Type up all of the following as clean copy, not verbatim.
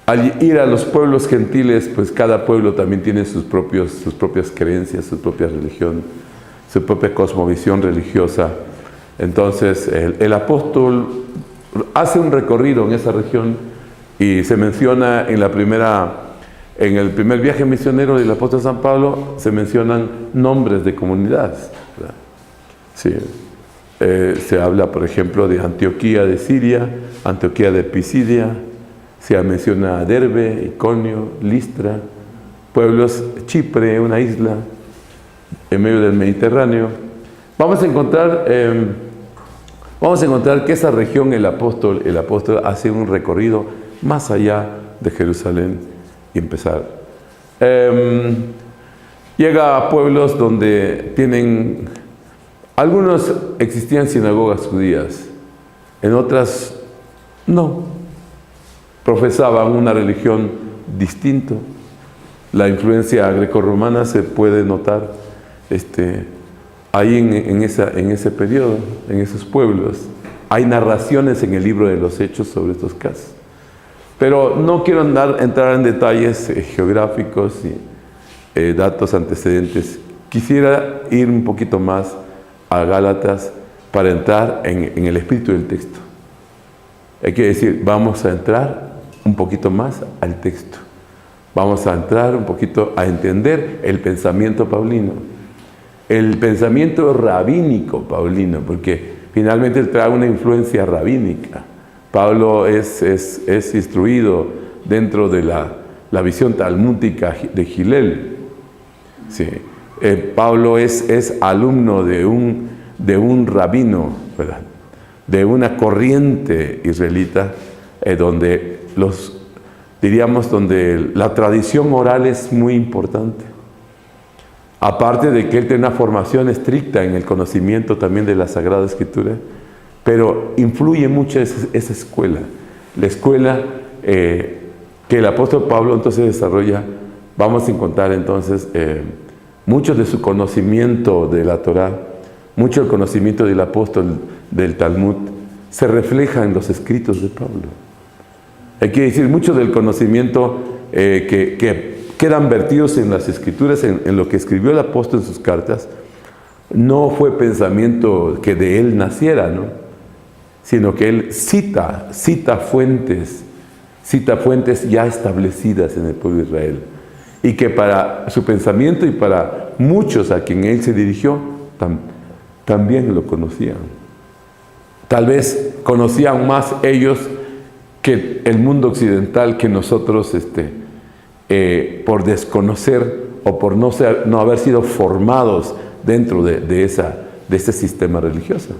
al ir a los pueblos gentiles, pues cada pueblo también tiene sus propias creencias, su propia religión, su propia cosmovisión religiosa. Entonces el apóstol hace un recorrido en esa región y se menciona en el primer viaje misionero del apóstol San Pablo, se mencionan nombres de comunidades, ¿verdad? Sí. Se habla, por ejemplo, de Antioquía de Siria, Antioquía de Pisidia, se menciona Derbe, Iconio, Listra, pueblos, Chipre, una isla en medio del Mediterráneo. Vamos a encontrar que esa región el apóstol hace un recorrido más allá de Jerusalén y empezar. Llega a pueblos donde algunos existían sinagogas judías, en otras no, profesaban una religión distinta. La influencia grecorromana se puede notar ahí en ese periodo, en esos pueblos. Hay narraciones en el libro de los Hechos sobre estos casos. Pero no quiero entrar en detalles geográficos y datos antecedentes. Quisiera ir un poquito más a Gálatas para entrar en el espíritu del texto. Hay que decir, vamos a entrar un poquito más al texto. Vamos a entrar un poquito a entender el pensamiento paulino. El pensamiento rabínico paulino, porque finalmente él trae una influencia rabínica. Pablo es instruido dentro de la visión talmúdica de Gilel. Sí. Pablo es alumno de un rabino, ¿verdad?, de una corriente israelita, donde la tradición oral es muy importante. Aparte de que él tiene una formación estricta en el conocimiento también de la Sagrada Escritura, pero influye mucho esa escuela. La escuela que el apóstol Pablo entonces desarrolla, vamos a encontrar entonces mucho de su conocimiento de la Torá, mucho del conocimiento del apóstol del Talmud, se refleja en los escritos de Pablo. Hay que decir, mucho del conocimiento que quedan vertidos en las Escrituras, en lo que escribió el apóstol en sus cartas, no fue pensamiento que de él naciera, ¿no?, sino que él cita fuentes ya establecidas en el pueblo de Israel, y que para su pensamiento y para muchos a quien él se dirigió, también lo conocían. Tal vez conocían más ellos que el mundo occidental, que nosotros por desconocer o por no haber sido formados dentro de ese sistema religioso.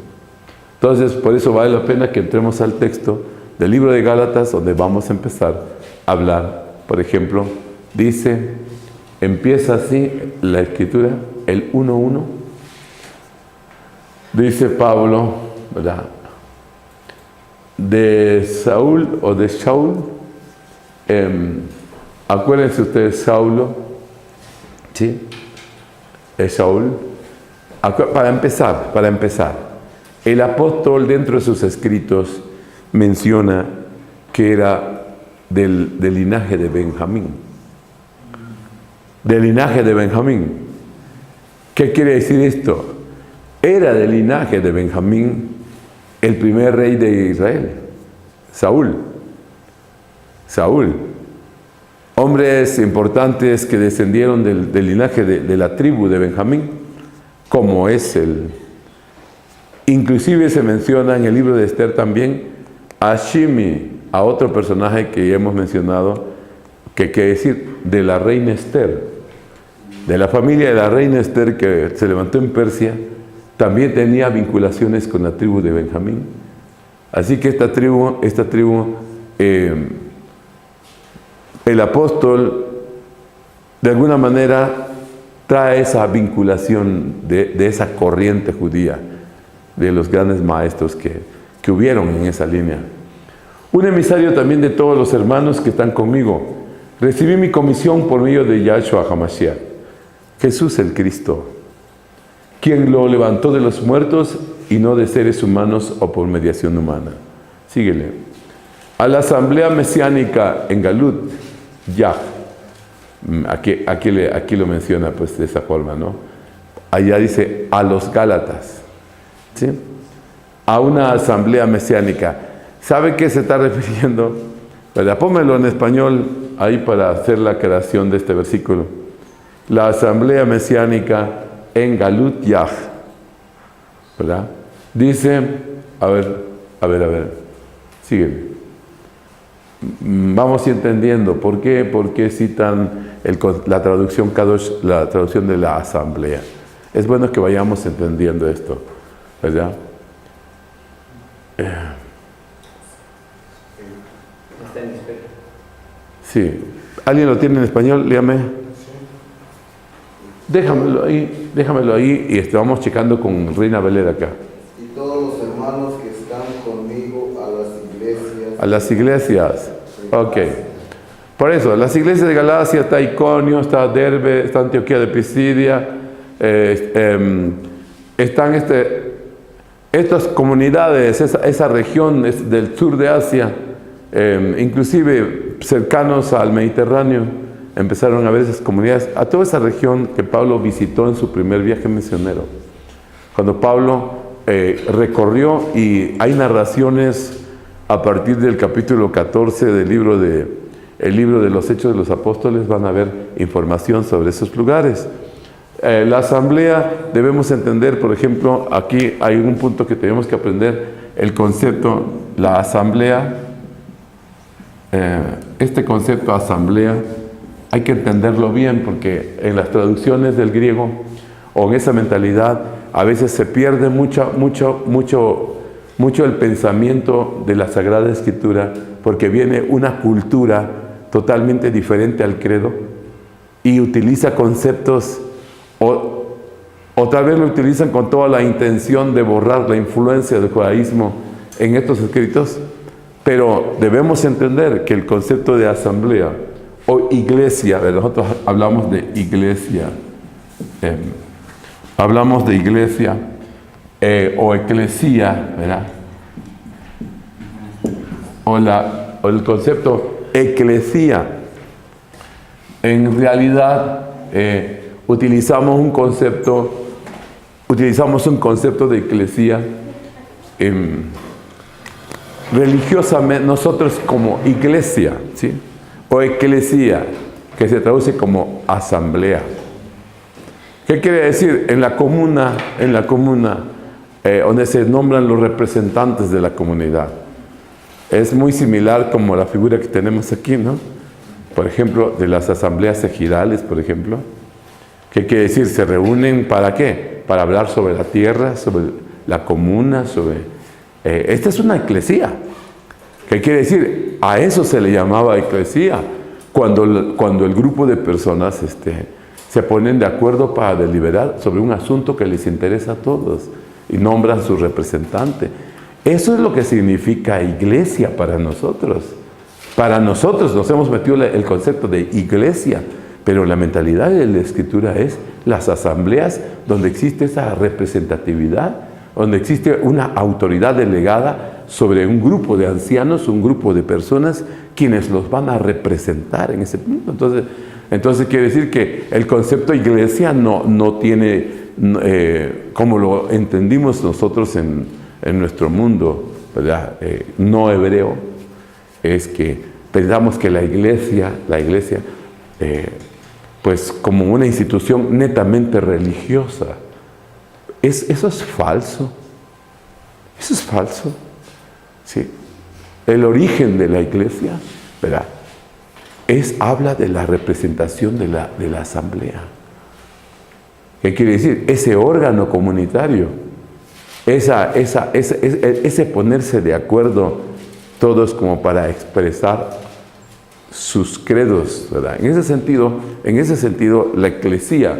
Entonces, por eso vale la pena que entremos al texto del libro de Gálatas, donde vamos a empezar a hablar. Por ejemplo, empieza así la Escritura, el 1:1. Dice Pablo, ¿verdad?, de Saúl o de Shaul. Acuérdense ustedes, Saulo, ¿sí? Saúl. Para empezar, el apóstol dentro de sus escritos menciona que era del linaje de Benjamín. Del linaje de Benjamín. ¿Qué quiere decir esto? Era del linaje de Benjamín el primer rey de Israel, Saúl. Hombres importantes que descendieron del linaje de la tribu de Benjamín, como es inclusive se menciona en el libro de Esther también a Shimi, a otro personaje que ya hemos mencionado, que quiere decir de la reina Esther, de la familia de la reina Esther que se levantó en Persia. También tenía vinculaciones con la tribu de Benjamín. Así que esta tribu, el apóstol de alguna manera trae esa vinculación de esa corriente judía, de los grandes maestros que hubieron en esa línea. Un emisario también de todos los hermanos que están conmigo. Recibí mi comisión por medio de Yahshua HaMashiach, Jesús el Cristo, quien lo levantó de los muertos y no de seres humanos o por mediación humana. Síguele. A la asamblea mesiánica en Galut, Yah. Aquí lo menciona pues de esa forma, ¿no? Allá dice a los Gálatas, ¿sí? A una asamblea mesiánica. ¿Sabe qué se está refiriendo? ¿Verdad? Pónmelo en español ahí para hacer la creación de este versículo. La asamblea mesiánica en Galut Yah, ¿verdad? Dice, a ver, sigue. Vamos entendiendo por qué citan la traducción Kadosh, la traducción de la asamblea. Es bueno que vayamos entendiendo esto, ¿verdad? Sí. ¿Alguien lo tiene en español? Léame. Déjamelo ahí y vamos checando con Reina Velera acá. Y todos los hermanos que están conmigo a las iglesias. A las iglesias. Ok. Por eso, las iglesias de Galacia, está Iconio, está Derbe, está Antioquía de Pisidia, están estas comunidades, esa región del sur de Asia, inclusive cercanos al Mediterráneo, empezaron a ver esas comunidades, a toda esa región que Pablo visitó en su primer viaje misionero. Cuando Pablo recorrió, y hay narraciones a partir del capítulo 14 del libro de los Hechos de los Apóstoles, van a ver información sobre esos lugares. La asamblea, debemos entender, por ejemplo, aquí hay un punto que tenemos que aprender, el concepto, la asamblea, este concepto asamblea, hay que entenderlo bien, porque en las traducciones del griego, o en esa mentalidad, a veces se pierde mucho el pensamiento de la Sagrada Escritura, porque viene una cultura totalmente diferente al credo, y utiliza conceptos, o tal vez lo utilizan con toda la intención de borrar la influencia del judaísmo en estos escritos, pero debemos entender que el concepto de asamblea o iglesia, nosotros hablamos de iglesia, o eclesía, ¿verdad? O el concepto eclesía, en realidad utilizamos un concepto de eclesía religiosamente, nosotros como iglesia, ¿sí? O eclesía, que se traduce como asamblea. ¿Qué quiere decir? En la comuna, donde se nombran los representantes de la comunidad. Es muy similar como la figura que tenemos aquí, ¿no? Por ejemplo, de las asambleas ejidales, por ejemplo. ¿Qué quiere decir? Se reúnen ¿para qué? Para hablar sobre la tierra, sobre la comuna, esta es una eclesía. ¿Qué quiere decir? A eso se le llamaba eclesía, cuando el grupo de personas se ponen de acuerdo para deliberar sobre un asunto que les interesa a todos y nombran su representante. Eso es lo que significa iglesia para nosotros. Para nosotros nos hemos metido el concepto de iglesia, pero la mentalidad de la Escritura es las asambleas donde existe esa representatividad, donde existe una autoridad delegada sobre un grupo de ancianos, un grupo de personas, quienes los van a representar en ese punto. Entonces quiere decir que el concepto iglesia no tiene, como lo entendimos nosotros en nuestro mundo, ¿verdad? No hebreo, es que pensamos que la iglesia, pues como una institución netamente religiosa. Eso es falso. Eso es falso. Sí. El origen de la iglesia, ¿verdad? Habla de la representación de la asamblea. ¿Qué quiere decir? Ese órgano comunitario, ese ponerse de acuerdo todos como para expresar sus credos, ¿verdad? En ese sentido, la eclesía,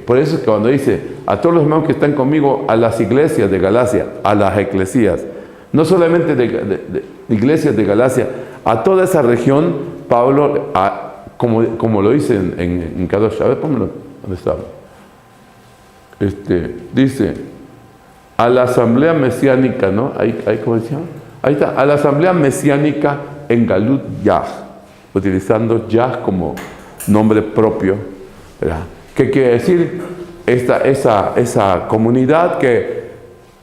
por eso es que cuando dice a todos los hermanos que están conmigo, a las iglesias de Galacia, a las eclesías, no solamente de iglesias de Galacia, a toda esa región, Pablo, como lo dice en Kadosh, a ver, pónmelo, ¿dónde estaba? Dice, a la asamblea mesiánica, ¿no? Ahí ¿cómo se llama? Ahí está, a la asamblea mesiánica en Galut Yah, utilizando Yah como nombre propio, ¿verdad? ¿Qué quiere decir? Esa comunidad que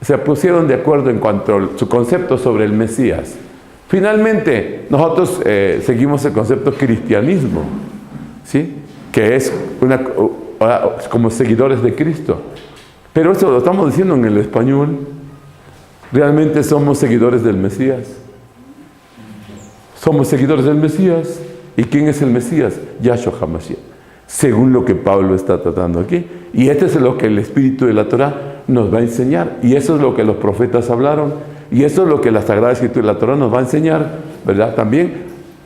se pusieron de acuerdo en cuanto a su concepto sobre el Mesías. Finalmente, nosotros seguimos el concepto cristianismo, ¿sí? Que es como seguidores de Cristo. Pero eso lo estamos diciendo en el español. Realmente somos seguidores del Mesías. Somos seguidores del Mesías. ¿Y quién es el Mesías? Yahshua HaMashiach, según lo que Pablo está tratando aquí. Y este es lo que el Espíritu de la Torah nos va a enseñar. Y eso es lo que los profetas hablaron. Y eso es lo que la Sagrada Escritura de la Torah nos va a enseñar, ¿verdad? También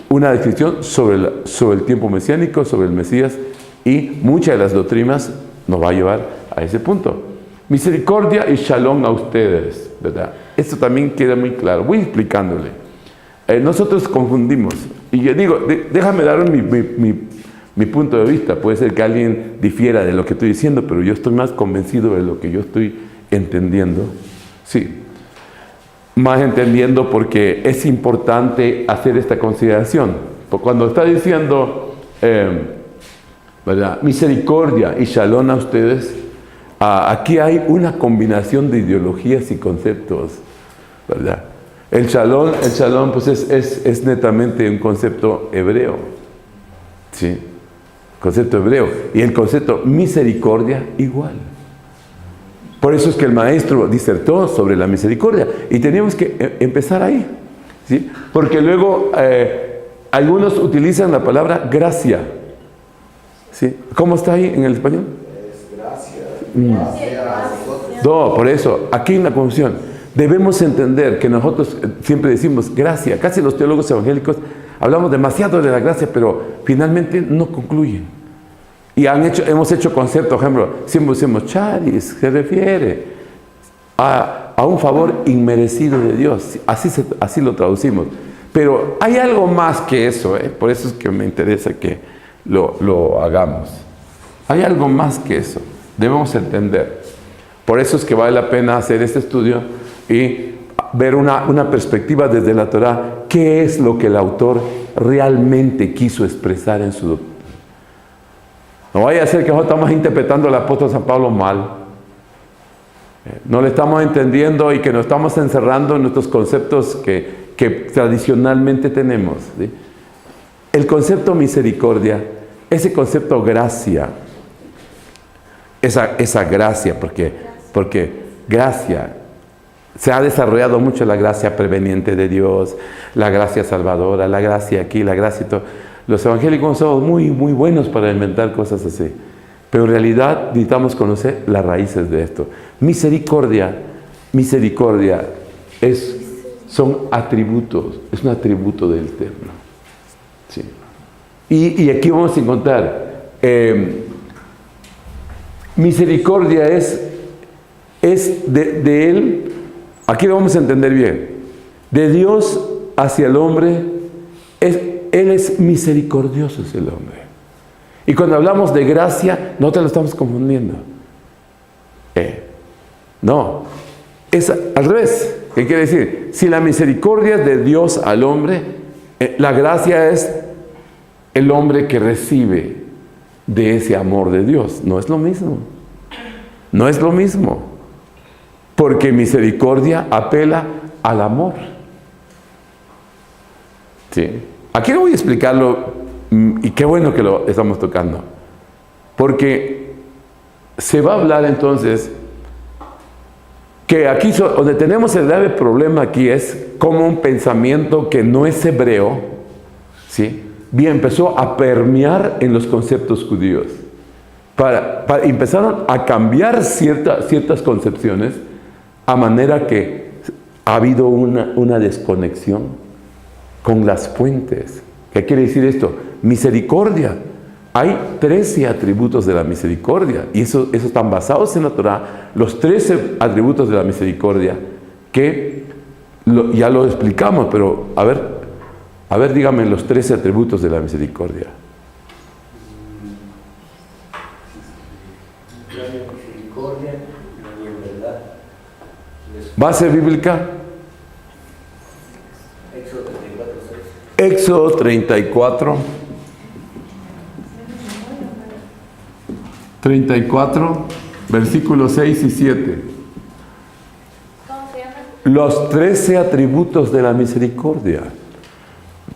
una descripción sobre el tiempo mesiánico, sobre el Mesías. Y muchas de las doctrinas nos va a llevar a ese punto. Misericordia y shalom a ustedes, ¿verdad? Esto también queda muy claro. Voy explicándole. Nosotros confundimos. Y yo digo, déjame dar mi punto de vista. Puede ser que alguien difiera de lo que estoy diciendo, pero yo estoy más convencido de lo que yo estoy entendiendo. Sí. Más entendiendo porque es importante hacer esta consideración. Porque cuando está diciendo, ¿verdad? Misericordia y shalom a ustedes, aquí hay una combinación de ideologías y conceptos, ¿verdad? El shalom pues es netamente un concepto hebreo, ¿sí? Concepto hebreo. Y el concepto misericordia igual. Por eso es que el maestro disertó sobre la misericordia. Y tenemos que empezar ahí, ¿sí? Porque luego algunos utilizan la palabra gracia, ¿sí? ¿Cómo está ahí en el español? Es gracia. No, por eso, aquí hay una confusión. Debemos entender que nosotros siempre decimos gracia. Casi los teólogos evangélicos hablamos demasiado de la gracia, pero finalmente no concluyen. Y hemos hecho conceptos, por ejemplo, siempre decimos charis, se refiere a un favor inmerecido de Dios. Así lo traducimos. Pero hay algo más que eso, por eso es que me interesa que lo hagamos. Hay algo más que eso. Debemos entender. Por eso es que vale la pena hacer este estudio y ver una perspectiva desde la Torah. ¿Qué es lo que el autor realmente quiso expresar en su doctrina? No vaya a ser que nosotros estamos interpretando al apóstol San Pablo mal. No le estamos entendiendo y que nos estamos encerrando en nuestros conceptos que tradicionalmente tenemos, ¿sí? El concepto misericordia, ese concepto gracia, esa gracia, porque gracia, se ha desarrollado mucho la gracia preveniente de Dios, la gracia salvadora, la gracia aquí, la gracia y todo. Los evangélicos somos muy, muy buenos para inventar cosas así. Pero en realidad necesitamos conocer las raíces de esto. Misericordia son atributos, es un atributo del Eterno. Sí. Y aquí vamos a encontrar, misericordia es de Él. Aquí lo vamos a entender bien. De Dios hacia el hombre, Él es misericordioso, es el hombre. Y cuando hablamos de gracia, no te lo estamos confundiendo. No, es al revés. ¿Qué quiere decir? Si la misericordia es de Dios al hombre, la gracia es el hombre que recibe de ese amor de Dios. No es lo mismo. No es lo mismo. Porque misericordia apela al amor. ¿Sí? Aquí no voy a explicarlo, y qué bueno que lo estamos tocando. Porque se va a hablar entonces que aquí donde tenemos el grave problema aquí es como un pensamiento que no es hebreo, ¿sí? Bien, empezó a permear en los conceptos judíos. Empezaron a cambiar ciertas concepciones, a manera que ha habido una desconexión con las fuentes. ¿Qué quiere decir esto? Misericordia. Hay 13 atributos de la misericordia, y esos están basados en la Torah, los 13 atributos de la misericordia, que ya lo explicamos, pero a ver, dígame los 13 atributos de la misericordia. Base bíblica. Éxodo 34. 34, versículos 6 y 7. Los 13 atributos de la misericordia.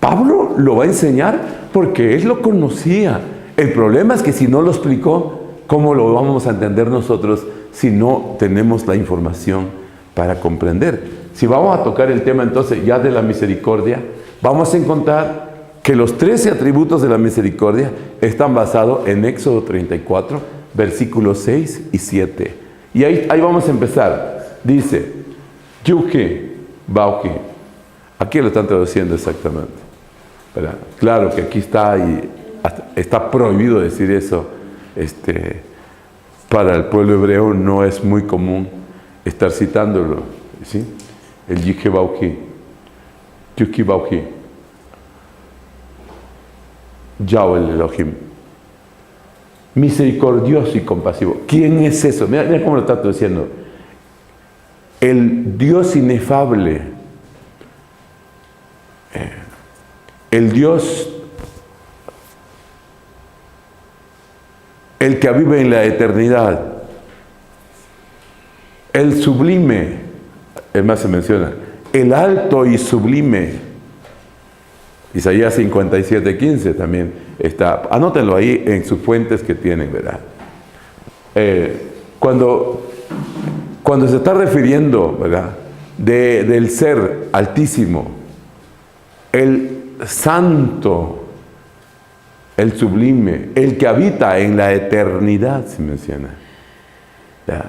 Pablo lo va a enseñar porque él lo conocía. El problema es que si no lo explicó, ¿cómo lo vamos a entender nosotros si no tenemos la información para comprender? Si vamos a tocar el tema entonces ya de la misericordia, vamos a encontrar que los 13 atributos de la misericordia están basados en Éxodo 34, versículos 6 y 7. Y ahí vamos a empezar. Dice, Yuki, Bauki. Aquí lo están traduciendo exactamente. ¿Verdad? Claro que aquí está y está prohibido decir eso. Para el pueblo hebreo no es muy común estar citándolo. ¿Sí? El Yuki, Bauki. Yuki, Bauki. Yahweh el Elohim. Misericordioso y compasivo. ¿Quién es eso? Mira cómo lo está diciendo. El Dios inefable. El Dios, el que vive en la eternidad. El sublime. Es más, se menciona. El alto y sublime. Isaías 57:15 también está. Anótenlo ahí en sus fuentes que tienen, ¿verdad? Cuando se está refiriendo, ¿verdad? Del ser altísimo, el santo, el sublime, el que habita en la eternidad, se menciona. ¿Ya?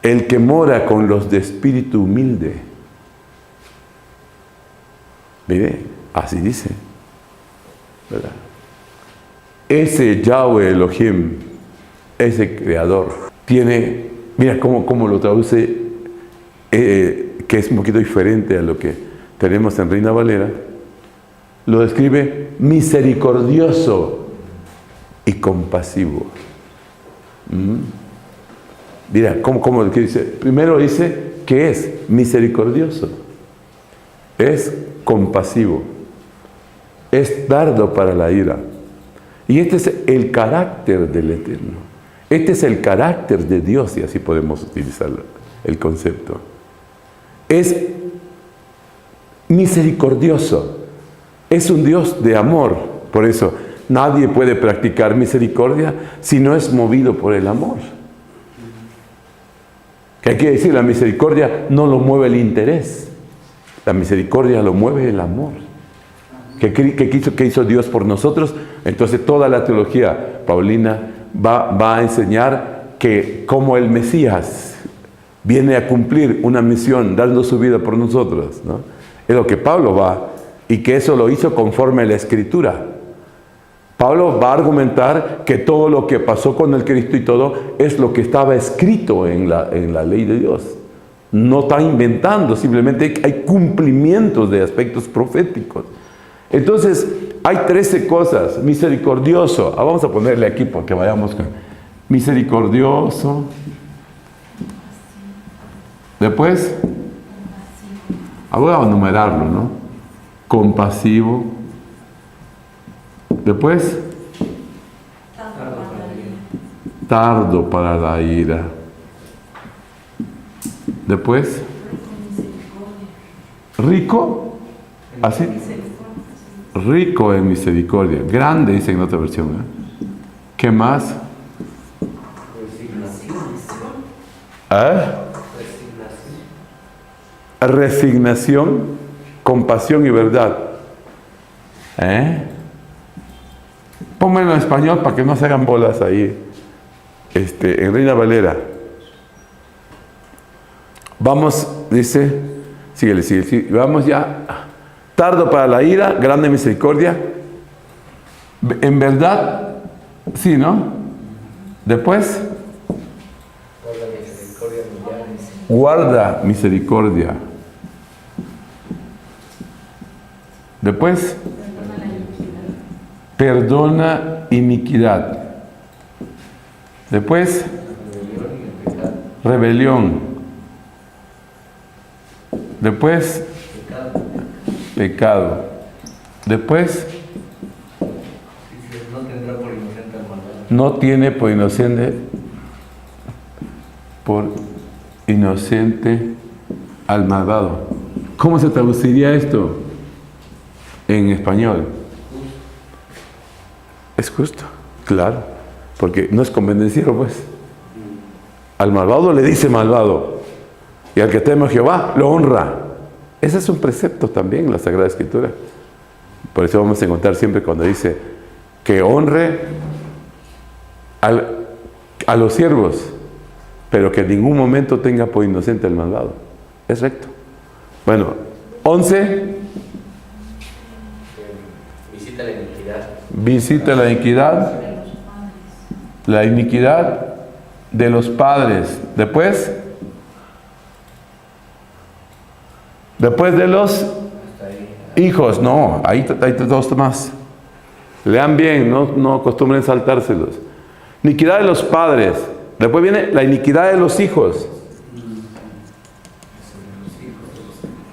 El que mora con los de espíritu humilde. Mire, así dice, ¿verdad? Ese Yahweh Elohim, ese creador, tiene, mira cómo lo traduce, que es un poquito diferente a lo que tenemos en Reina Valera. Lo describe misericordioso y compasivo. Mira, ¿cómo dice? Primero dice que es misericordioso, es compasivo, es tardo para la ira. Y este es el carácter del Eterno. Este es el carácter de Dios, y así podemos utilizar el concepto. Es misericordioso, es un Dios de amor. Por eso, nadie puede practicar misericordia si no es movido por el amor. ¿Qué quiere decir? La misericordia no lo mueve el interés. La misericordia lo mueve el amor. ¿Qué hizo Dios por nosotros? Entonces toda la teología paulina va a enseñar que como el Mesías viene a cumplir una misión dando su vida por nosotros, ¿no? Es lo que Pablo va, y que eso lo hizo conforme a la Escritura. Pablo va a argumentar que todo lo que pasó con el Cristo y todo es lo que estaba escrito en la ley de Dios. No está inventando, simplemente hay cumplimientos de aspectos proféticos. Entonces, hay 13 cosas. Misericordioso. Vamos a ponerle aquí para que vayamos con misericordioso. Después, voy a numerarlo, ¿no? Compasivo. Después, tardo para la ira. Después, rico. ¿Así? Rico en misericordia. Grande, dice en otra versión. ¿Qué más? Resignación, compasión y verdad. Pónganlo en español para que no se hagan bolas ahí. En Reina Valera. Vamos, dice, sigue. Vamos ya. Tardo para la ira, grande misericordia. En verdad, sí, ¿no? Después, guarda misericordia. Después, perdona iniquidad. Después, rebelión. Después, pecado. Después, no tendrá por inocente al malvado. no tiene por inocente al malvado. ¿Cómo se traduciría esto en español? Es justo, claro, porque no es convenenciero, pues. Al malvado le dice malvado, y al que teme a Jehová lo honra. Ese es un precepto también en la Sagrada Escritura. Por eso vamos a encontrar siempre cuando dice que honre a los siervos, pero que en ningún momento tenga por inocente al malvado. Es recto. Bueno, 11. Visita la iniquidad. Visita la iniquidad de los padres. Después de los hijos. No, ahí hay dos más. Lean bien, no acostumbren saltárselos. Iniquidad de los padres. Después viene la iniquidad de los hijos.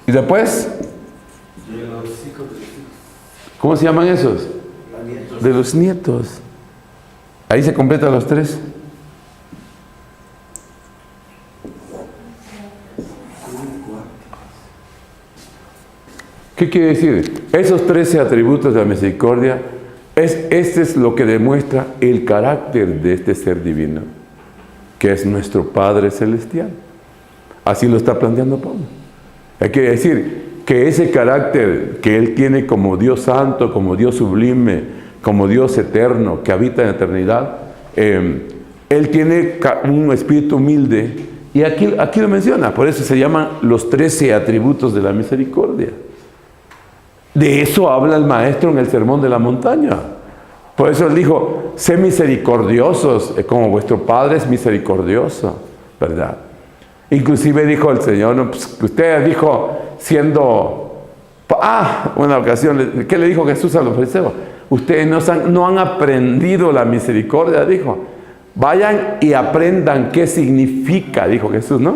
Y después, ¿cómo se llaman esos? De los nietos. Ahí se completan los tres. ¿Qué quiere decir? Esos 13 atributos de la misericordia, este es lo que demuestra el carácter de este ser divino, que es nuestro Padre Celestial. Así lo está planteando Pablo. Hay que decir que ese carácter que Él tiene como Dios santo, como Dios sublime, como Dios eterno, que habita en la eternidad, Él tiene un espíritu humilde, y aquí lo menciona, por eso se llaman los 13 atributos de la misericordia. De eso habla el Maestro en el Sermón de la Montaña. Por eso Él dijo, sé misericordiosos, como vuestro Padre es misericordioso, ¿verdad? Inclusive dijo el Señor, no, pues, usted dijo siendo... una ocasión, ¿qué le dijo Jesús a los fariseos? Ustedes no han aprendido la misericordia, dijo. Vayan y aprendan qué significa, dijo Jesús, ¿no?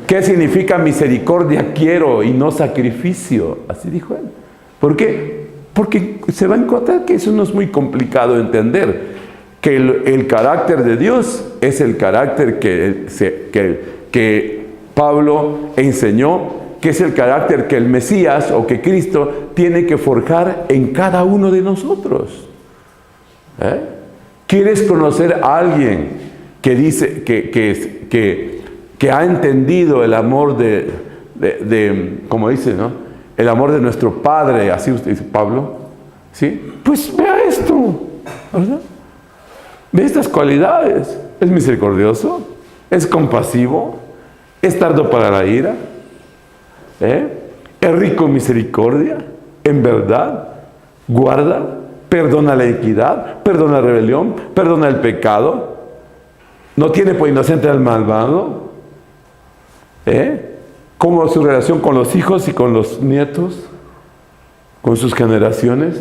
¿Qué significa misericordia quiero y no sacrificio? Así dijo Él. ¿Por qué? Porque se va a encontrar que eso no es muy complicado de entender. Que el carácter de Dios es el carácter que Pablo enseñó, que es el carácter que el Mesías o que Cristo tiene que forjar en cada uno de nosotros. ¿Quieres conocer a alguien que dice que ha entendido el amor como dice, ¿no? El amor de nuestro Padre, así usted dice Pablo, ¿sí? Pues vea esto, ¿verdad? Ve estas cualidades. Es misericordioso, es compasivo, es tardo para la ira, es rico en misericordia, en verdad, guarda, perdona la iniquidad, perdona la rebelión, perdona el pecado, no tiene por inocente al malvado, como su relación con los hijos y con los nietos, con sus generaciones.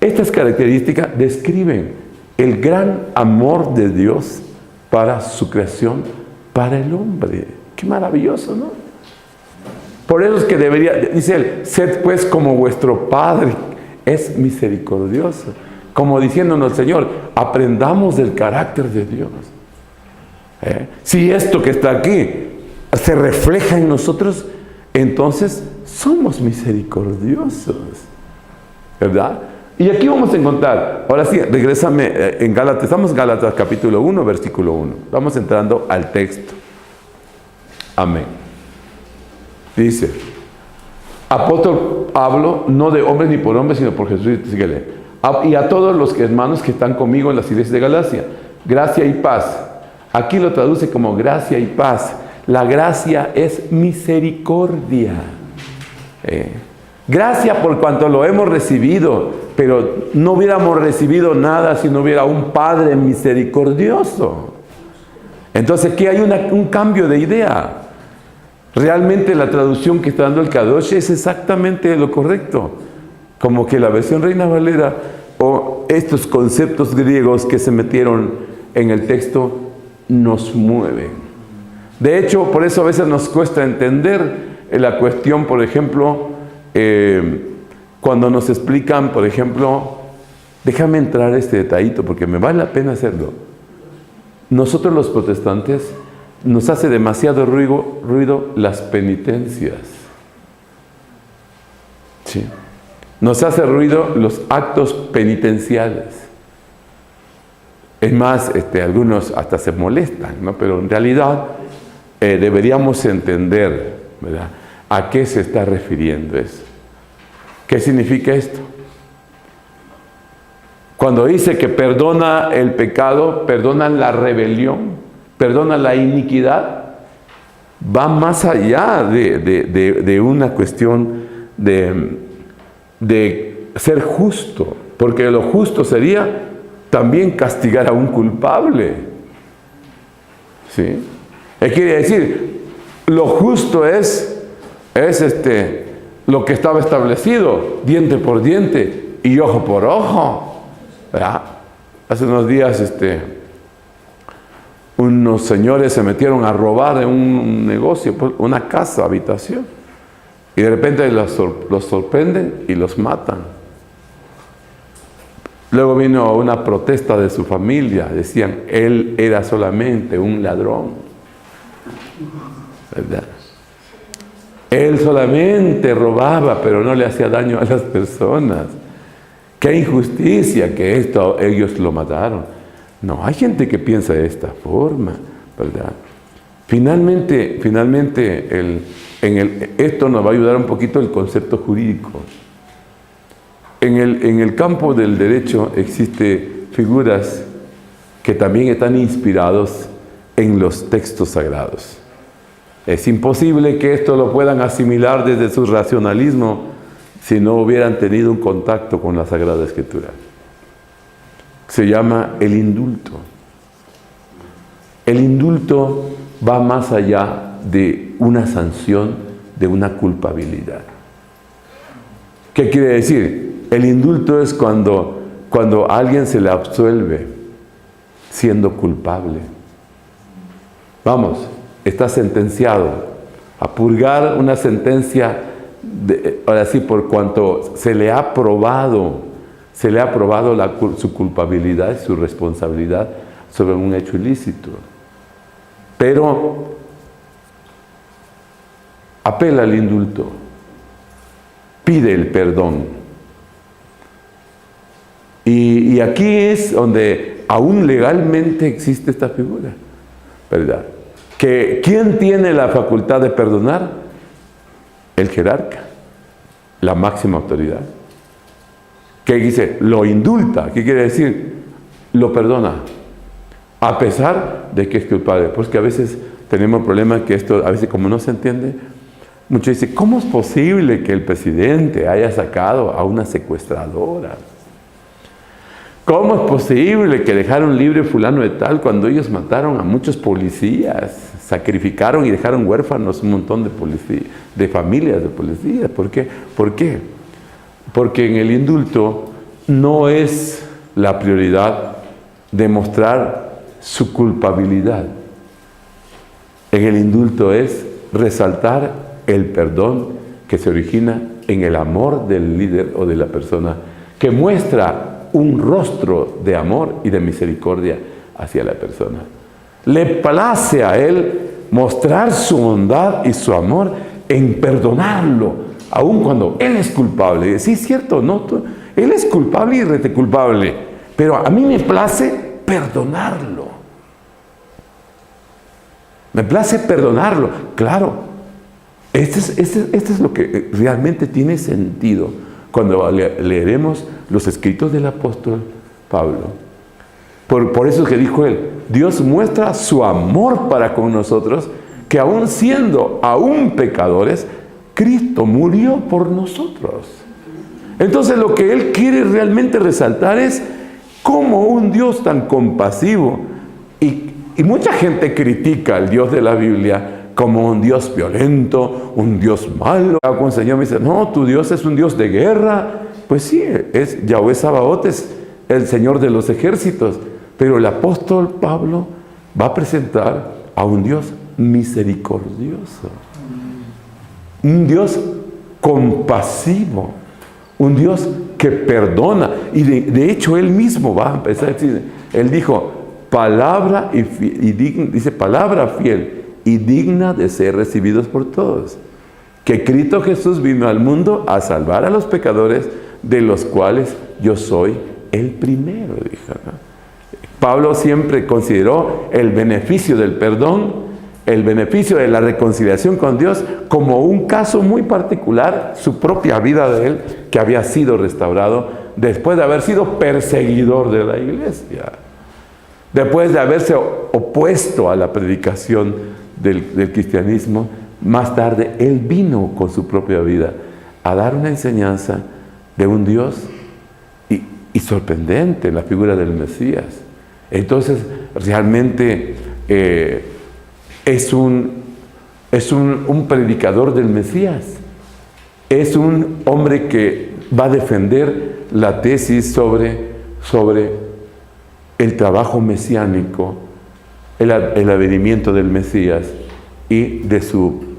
Estas características describen el gran amor de Dios para su creación, para el hombre. Qué maravilloso, ¿no? Por eso es que dice Él, sed pues como vuestro Padre es misericordioso. Como diciéndonos, Señor, aprendamos del carácter de Dios. Si esto que está aquí se refleja en nosotros, entonces somos misericordiosos, ¿verdad? Y aquí vamos a encontrar, ahora sí, regrésame en Gálatas, estamos en Gálatas capítulo 1, versículo 1. Vamos entrando al texto. Amén. Dice, apóstol Pablo, no de hombres ni por hombres, sino por Jesús, síguele. Y a todos los hermanos que están conmigo en las iglesias de Galacia, gracia y paz. Aquí lo traduce como gracia y paz. La gracia es misericordia. Gracia por cuanto lo hemos recibido, pero no hubiéramos recibido nada si no hubiera un Padre misericordioso. Entonces aquí hay un cambio de idea. Realmente la traducción que está dando el Kadosh es exactamente lo correcto. Como que la versión Reina Valera o estos conceptos griegos que se metieron en el texto nos mueven. De hecho, por eso a veces nos cuesta entender la cuestión, por ejemplo, Cuando nos explican, por ejemplo, déjame entrar este detallito porque me vale la pena hacerlo. Nosotros los protestantes nos hace demasiado ruido las penitencias. ¿Sí? Nos hace ruido los actos penitenciales. Es más, algunos hasta se molestan, ¿no? Pero en realidad deberíamos entender, ¿verdad?, a qué se está refiriendo eso. ¿Qué significa esto? Cuando dice que perdona el pecado, perdona la rebelión, perdona la iniquidad, va más allá de una cuestión de ser justo, porque lo justo sería también castigar a un culpable. ¿Sí? Quiere decir, lo justo es lo que estaba establecido, diente por diente y ojo por ojo. ¿Verdad? Hace unos días unos señores se metieron a robar en un negocio, una casa, habitación, y de repente los sorprenden y los matan. Luego vino una protesta de su familia, decían, él era solamente un ladrón, ¿verdad? Él solamente robaba, pero no le hacía daño a las personas. ¡Qué injusticia que ellos lo mataron! No, hay gente que piensa de esta forma, ¿verdad? Finalmente esto nos va a ayudar un poquito el concepto jurídico. En el campo del derecho existen figuras que también están inspirados en los textos sagrados. Es imposible que esto lo puedan asimilar desde su racionalismo si no hubieran tenido un contacto con la Sagrada Escritura. Se llama el indulto. El indulto va más allá de una sanción, de una culpabilidad. ¿Qué quiere decir? El indulto es cuando a alguien se le absuelve siendo culpable. Vamos, está sentenciado a purgar una sentencia, ahora sí, por cuanto se le ha probado su culpabilidad y su responsabilidad sobre un hecho ilícito. Pero apela al indulto, pide el perdón. Y aquí es donde aún legalmente existe esta figura, ¿verdad? ¿Quién tiene la facultad de perdonar? El jerarca, la máxima autoridad. ¿Qué dice? Lo indulta. ¿Qué quiere decir? Lo perdona, a pesar de que es culpable. Porque a veces tenemos problemas que esto, a veces como no se entiende, muchos dicen, ¿cómo es posible que el presidente haya sacado a una secuestradora? ¿Cómo es posible que dejaron libre fulano de tal cuando ellos mataron a muchos policías, sacrificaron y dejaron huérfanos un montón de familias de policías? ¿Por qué? ¿Por qué? Porque en el indulto no es la prioridad demostrar su culpabilidad. En el indulto es resaltar el perdón que se origina en el amor del líder o de la persona, que muestra un rostro de amor y de misericordia hacia la persona. Le place a él mostrar su bondad y su amor en perdonarlo, aun cuando él es culpable. Sí, es cierto, ¿no? Él es culpable y rete culpable, pero a mí me place perdonarlo. Me place perdonarlo. Claro, este es lo que realmente tiene sentido cuando leeremos los escritos del apóstol Pablo. Por eso es que dijo él, Dios muestra su amor para con nosotros, que aún siendo pecadores, Cristo murió por nosotros. Entonces lo que él quiere realmente resaltar es cómo un Dios tan compasivo, y mucha gente critica al Dios de la Biblia como un Dios violento, un Dios malo. Cuando el Señor me dice, no, tu Dios es un Dios de guerra. Pues sí, es Yahweh Sabaoth, es el Señor de los ejércitos. Pero el apóstol Pablo va a presentar a un Dios misericordioso, un Dios compasivo, un Dios que perdona. Y de hecho Él mismo va a empezar a decir, Él dijo, palabra dice, palabra fiel y digna de ser recibidos por todos. Que Cristo Jesús vino al mundo a salvar a los pecadores, de los cuales yo soy el primero, dijo, ¿no? Pablo siempre consideró el beneficio del perdón, el beneficio de la reconciliación con Dios como un caso muy particular, su propia vida de él, que había sido restaurado después de haber sido perseguidor de la iglesia, después de haberse opuesto a la predicación del cristianismo. Más tarde él vino con su propia vida a dar una enseñanza de un Dios y sorprendente en la figura del Mesías. Entonces realmente es un predicador del Mesías, es un hombre que va a defender la tesis sobre el trabajo mesiánico, el advenimiento del Mesías y de su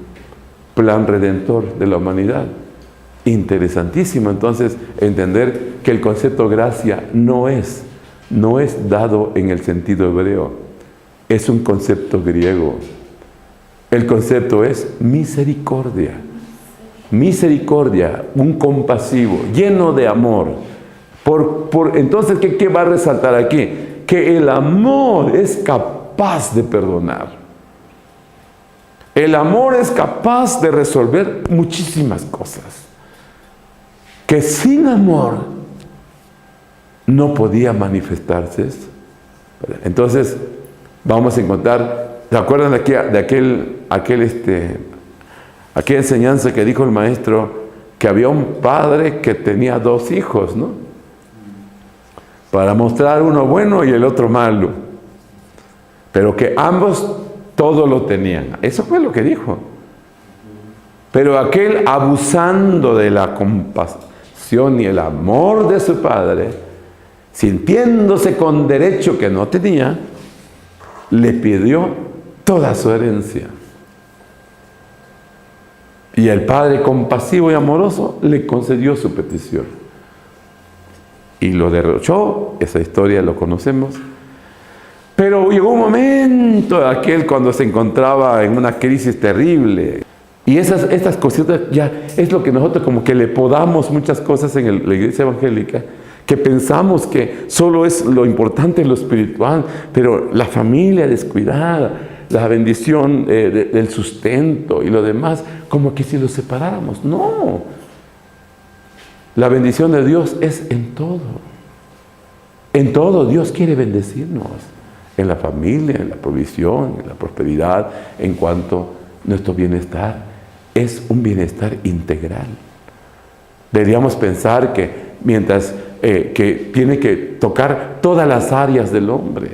plan redentor de la humanidad. Interesantísimo entonces entender que el concepto gracia no es dado en el sentido hebreo, es un concepto griego. El concepto es misericordia. Misericordia, un compasivo, lleno de amor. Entonces, ¿qué va a resaltar aquí? Que el amor es capaz de perdonar. El amor es capaz de resolver muchísimas cosas que sin amor no podía manifestarse eso. Entonces vamos a encontrar, ¿se acuerdan de aquella enseñanza que dijo el maestro? Que había un padre que tenía 2 hijos, ¿no? Para mostrar uno bueno y el otro malo, pero que ambos todo lo tenían. Eso fue lo que dijo. Pero aquel, abusando de la compasión y el amor de su padre, sintiéndose con derecho que no tenía, le pidió toda su herencia. Y el padre, compasivo y amoroso, le concedió su petición. Y lo derrochó. Esa historia lo conocemos. Pero llegó un momento aquel cuando se encontraba en una crisis terrible. Y estas cositas ya es lo que nosotros como que le podamos muchas cosas en la iglesia evangélica, que pensamos que solo es lo importante lo espiritual, pero la familia descuidada, la bendición del sustento y lo demás, como que si lo separáramos. No. La bendición de Dios es en todo. En todo Dios quiere bendecirnos. En la familia, en la provisión, en la prosperidad, en cuanto a nuestro bienestar. Es un bienestar integral. Deberíamos pensar que mientras que tiene que tocar todas las áreas del hombre.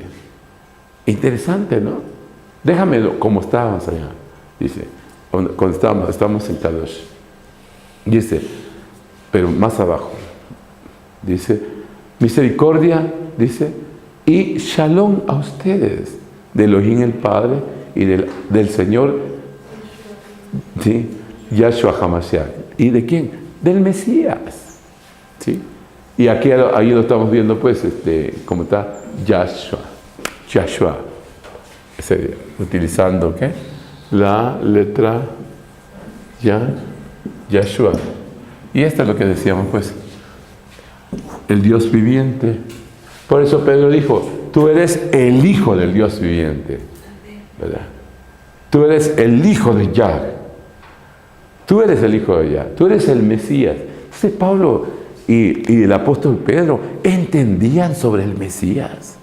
Interesante, ¿no? Déjamelo como estábamos allá. Dice, cuando estamos en Kadosh. Dice, pero más abajo. Dice, misericordia, dice, y shalom a ustedes, de Elohim el Padre y del Señor, ¿sí? Yahshua HaMashiach. ¿Y de quién? Del Mesías, ¿sí? Y aquí ahí lo estamos viendo, pues, ¿cómo está? Yahshua. Utilizando, ¿qué? La letra Yahshua. Y esto es lo que decíamos, pues, el Dios viviente. Por eso Pedro dijo, tú eres el Hijo del Dios viviente, ¿verdad? Tú eres el Hijo de Yah. Tú eres el Hijo de Yah. Tú eres el Mesías. Entonces Pablo y el apóstol Pedro entendían sobre el Mesías.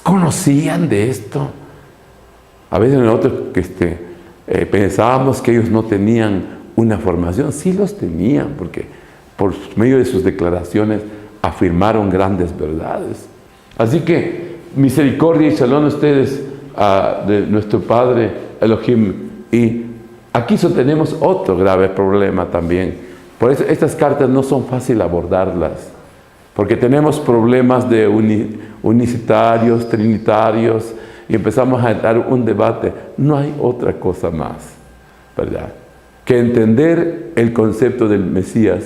Conocían de esto. A veces nosotros pensábamos que ellos no tenían una formación. Sí los tenían, porque por medio de sus declaraciones afirmaron grandes verdades. Así que misericordia y shalom a ustedes, de nuestro Padre Elohim. Y aquí tenemos otro grave problema también. Por eso estas cartas no son fáciles abordarlas, porque tenemos problemas de unicitarios, trinitarios, y empezamos a dar un debate. No hay otra cosa más, ¿verdad? que entender el concepto del Mesías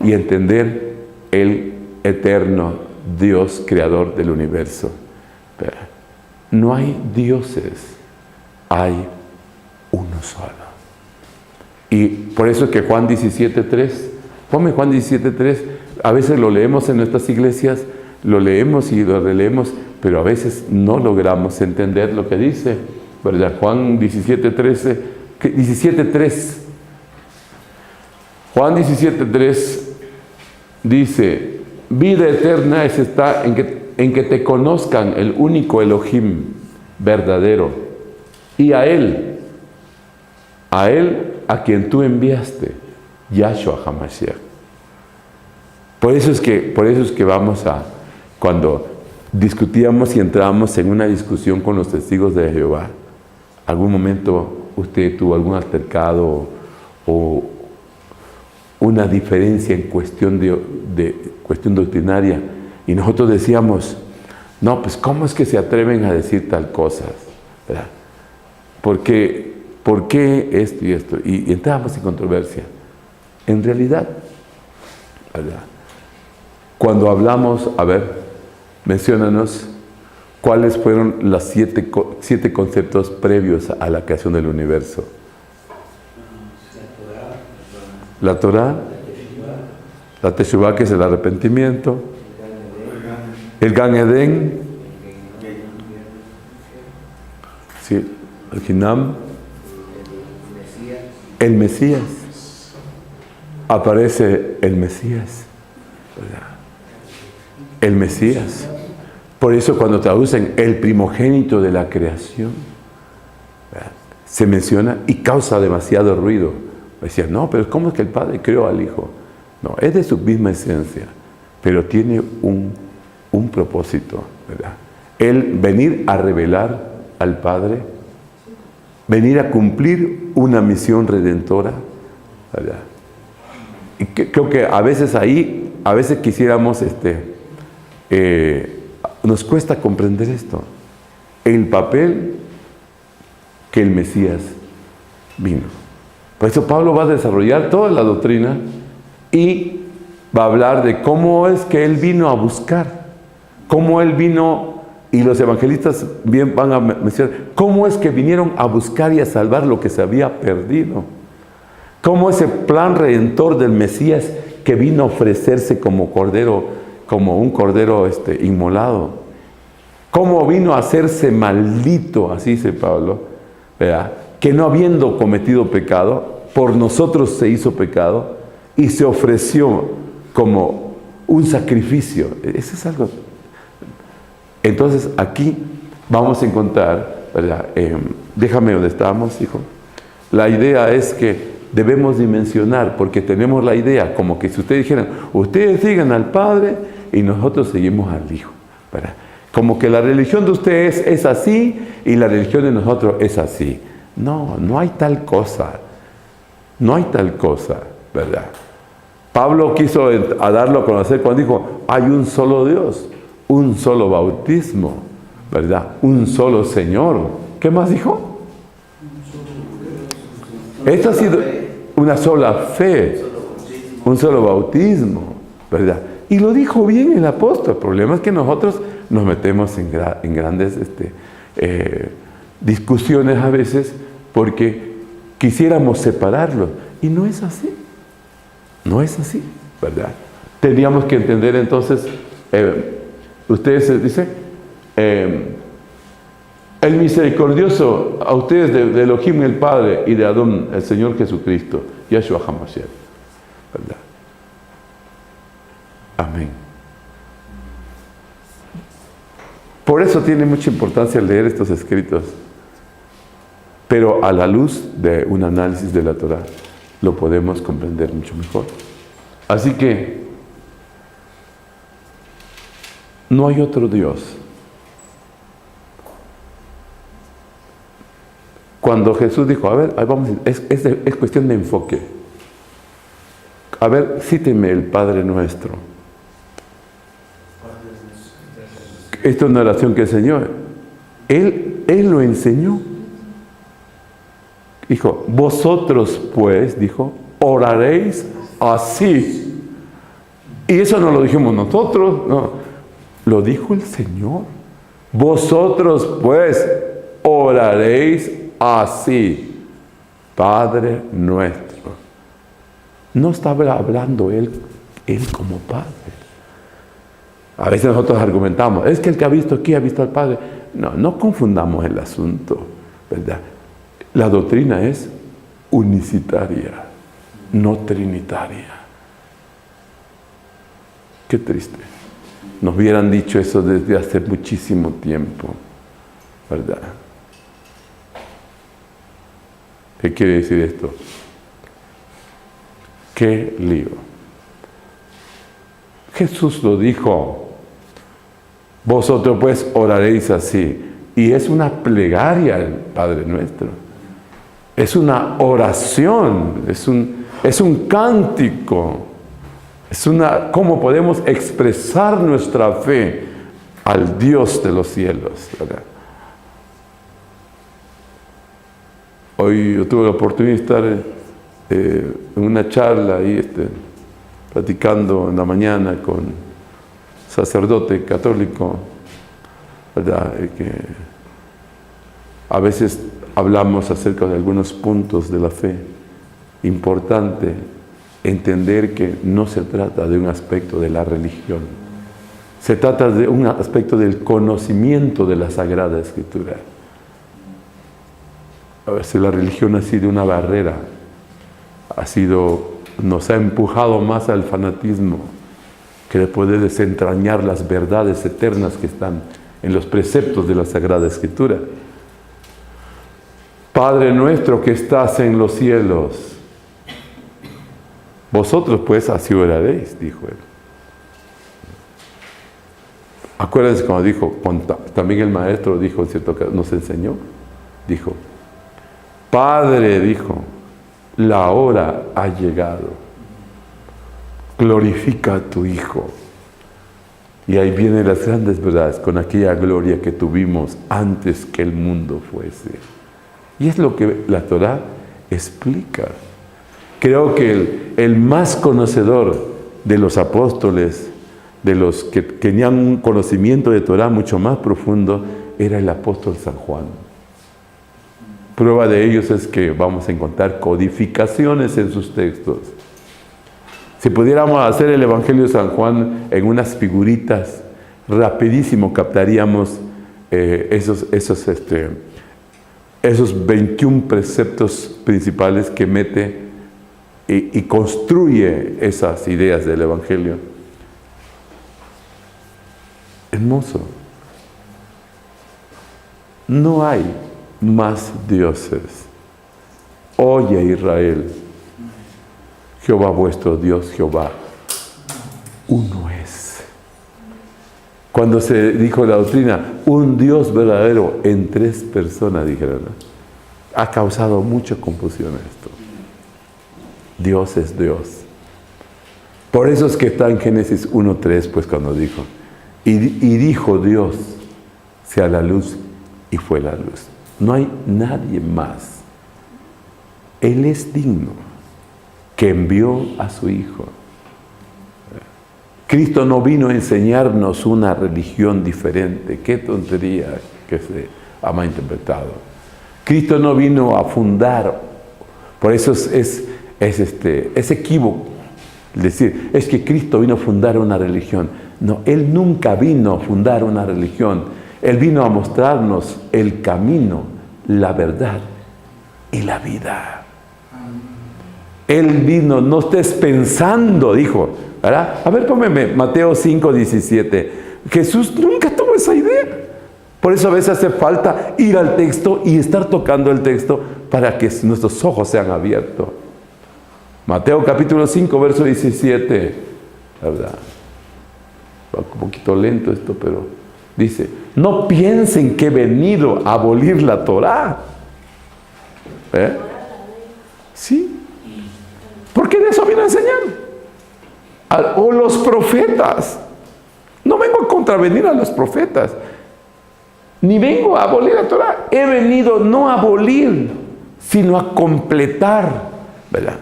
y entender el eterno Dios creador del universo. No hay dioses, hay uno solo. Y por eso es que Juan 17:3, ponme Juan 17:3, a veces lo leemos en nuestras iglesias, lo leemos y lo releemos, pero a veces no logramos entender lo que dice, ¿verdad? Juan 17:3, Juan 17:3 dice: vida eterna está en que te conozcan el único Elohim verdadero, y a Él a quien tú enviaste, Yahshua HaMashiach. Por eso es que vamos a, cuando discutíamos y entrábamos en una discusión con los testigos de Jehová, algún momento usted tuvo algún altercado o una diferencia en cuestión cuestión doctrinaria, y nosotros decíamos: no, pues ¿cómo es que se atreven a decir tal cosa? ¿Verdad? ¿Por qué esto y esto? Y entrábamos en controversia. En realidad, ¿verdad?, cuando hablamos, a ver, menciónanos cuáles fueron los siete conceptos previos a la creación del universo. La Torah, la Teshuvah, que es el arrepentimiento, el Gan Eden, sí, el Hinam, el Mesías. Aparece el Mesías, ¿verdad? El Mesías. Por eso cuando traducen el primogénito de la creación, ¿verdad?, se menciona y causa demasiado ruido. Decían: no, pero ¿cómo es que el Padre creó al Hijo? No, es de su misma esencia, pero tiene un propósito, ¿verdad? El venir a revelar al Padre, venir a cumplir una misión redentora, ¿verdad? Y creo que a veces quisiéramos, nos cuesta comprender esto, el papel que el Mesías vino. Por eso Pablo va a desarrollar toda la doctrina y va a hablar de cómo es que él vino a buscar, cómo él vino, y los evangelistas bien van a mencionar, cómo es que vinieron a buscar y a salvar lo que se había perdido. Cómo ese plan redentor del Mesías que vino a ofrecerse como cordero, como un cordero inmolado. Cómo vino a hacerse maldito, así dice Pablo, ¿verdad?, que no habiendo cometido pecado, por nosotros se hizo pecado y se ofreció como un sacrificio. Eso es algo. Entonces aquí vamos a encontrar, ¿verdad? Déjame donde estábamos, hijo. La idea es que debemos dimensionar, porque tenemos la idea, como que si ustedes dijeran: ustedes sigan al Padre y nosotros seguimos al Hijo, ¿verdad? Como que la religión de ustedes es así y la religión de nosotros es así. No, no hay tal cosa. No hay tal cosa, ¿verdad? Pablo quiso darlo a conocer cuando dijo: hay un solo Dios, un solo bautismo, ¿verdad? Un solo Señor. ¿Qué más dijo? Esto ha sido una sola fe, un solo bautismo, ¿verdad? Y lo dijo bien el apóstol. El problema es que nosotros nos metemos en grandes discusiones a veces porque quisiéramos separarlo. Y no es así. No es así, ¿verdad? Teníamos que entender entonces, ustedes dicen, el misericordioso a ustedes de Elohim el Padre y de Adón el Señor Jesucristo, Yahshua HaMashiach, ¿verdad? Amén. Por eso tiene mucha importancia leer estos escritos, pero a la luz de un análisis de la Torah lo podemos comprender mucho mejor. Así que no hay otro Dios. Cuando Jesús dijo, a ver, vamos, es cuestión de enfoque. A ver, cíteme el Padre Nuestro. Esta es una oración que enseñó. Él lo enseñó. Dijo, vosotros pues, dijo, oraréis así. Y eso no lo dijimos nosotros, no. Lo dijo el Señor. Vosotros pues oraréis así. Padre nuestro. No estaba hablando Él como Padre. A veces nosotros argumentamos, es que el que ha visto aquí ha visto al Padre. No confundamos el asunto, ¿verdad? La doctrina es unicitaria, no trinitaria. Qué triste. Nos hubieran dicho eso desde hace muchísimo tiempo, ¿verdad? ¿Qué quiere decir esto? ¡Qué lío! Jesús lo dijo, vosotros pues oraréis así. Y es una plegaria el Padre Nuestro. Es una oración, es un cántico. ¿Cómo podemos expresar nuestra fe al Dios de los cielos, ¿verdad? Hoy yo tuve la oportunidad de estar en una charla ahí, platicando en la mañana con un sacerdote católico, ¿verdad? Que a veces hablamos acerca de algunos puntos de la fe. Importante entender que no se trata de un aspecto de la religión, se trata de un aspecto del conocimiento de la Sagrada Escritura. A veces la religión ha sido una barrera, nos ha empujado más al fanatismo que de poder desentrañar las verdades eternas que están en los preceptos de la Sagrada Escritura. Padre nuestro que estás en los cielos, vosotros pues así oraréis, dijo él. Acuérdense cuando dijo, también el maestro dijo, ¿cierto? Nos enseñó, dijo, Padre, dijo, la hora ha llegado, glorifica a tu Hijo. Y ahí vienen las grandes verdades, con aquella gloria que tuvimos antes que el mundo fuese. Y es lo que la Torá explica. Creo que el más conocedor de los apóstoles, de los que tenían un conocimiento de Torá mucho más profundo, era el apóstol San Juan. Prueba de ellos es que vamos a encontrar codificaciones en sus textos. Si pudiéramos hacer el Evangelio de San Juan en unas figuritas, rapidísimo captaríamos esos 21 preceptos principales que mete y construye esas ideas del Evangelio. Hermoso. No hay más dioses. Oye, Israel, Jehová vuestro Dios, Jehová, uno es. Cuando se dijo la doctrina, un Dios verdadero en 3 personas, dijeron, ¿no? Ha causado mucha confusión esto. Dios es Dios. Por eso es que está en Génesis 1:3, pues cuando dijo, y dijo Dios, sea la luz, y fue la luz. No hay nadie más. Él es digno, que envió a su Hijo. Cristo no vino a enseñarnos una religión diferente. Qué tontería que se ha malinterpretado. Cristo no vino a fundar. Por eso es equívoco decir, es que Cristo vino a fundar una religión. No, Él nunca vino a fundar una religión. Él vino a mostrarnos el camino, la verdad y la vida. Él vino, no estés pensando, dijo, ¿verdad? A ver, póngame Mateo 5:17. Jesús nunca tuvo esa idea. Por eso a veces hace falta ir al texto y estar tocando el texto para que nuestros ojos sean abiertos. Mateo capítulo 5, verso 17, ¿verdad? Va un poquito lento esto, pero dice, no piensen que he venido a abolir la Torá. Sí. Porque de eso vino a enseñar. O los profetas. No vengo a contravenir a los profetas. Ni vengo a abolir la Torá. He venido no a abolir, sino a completar, ¿verdad?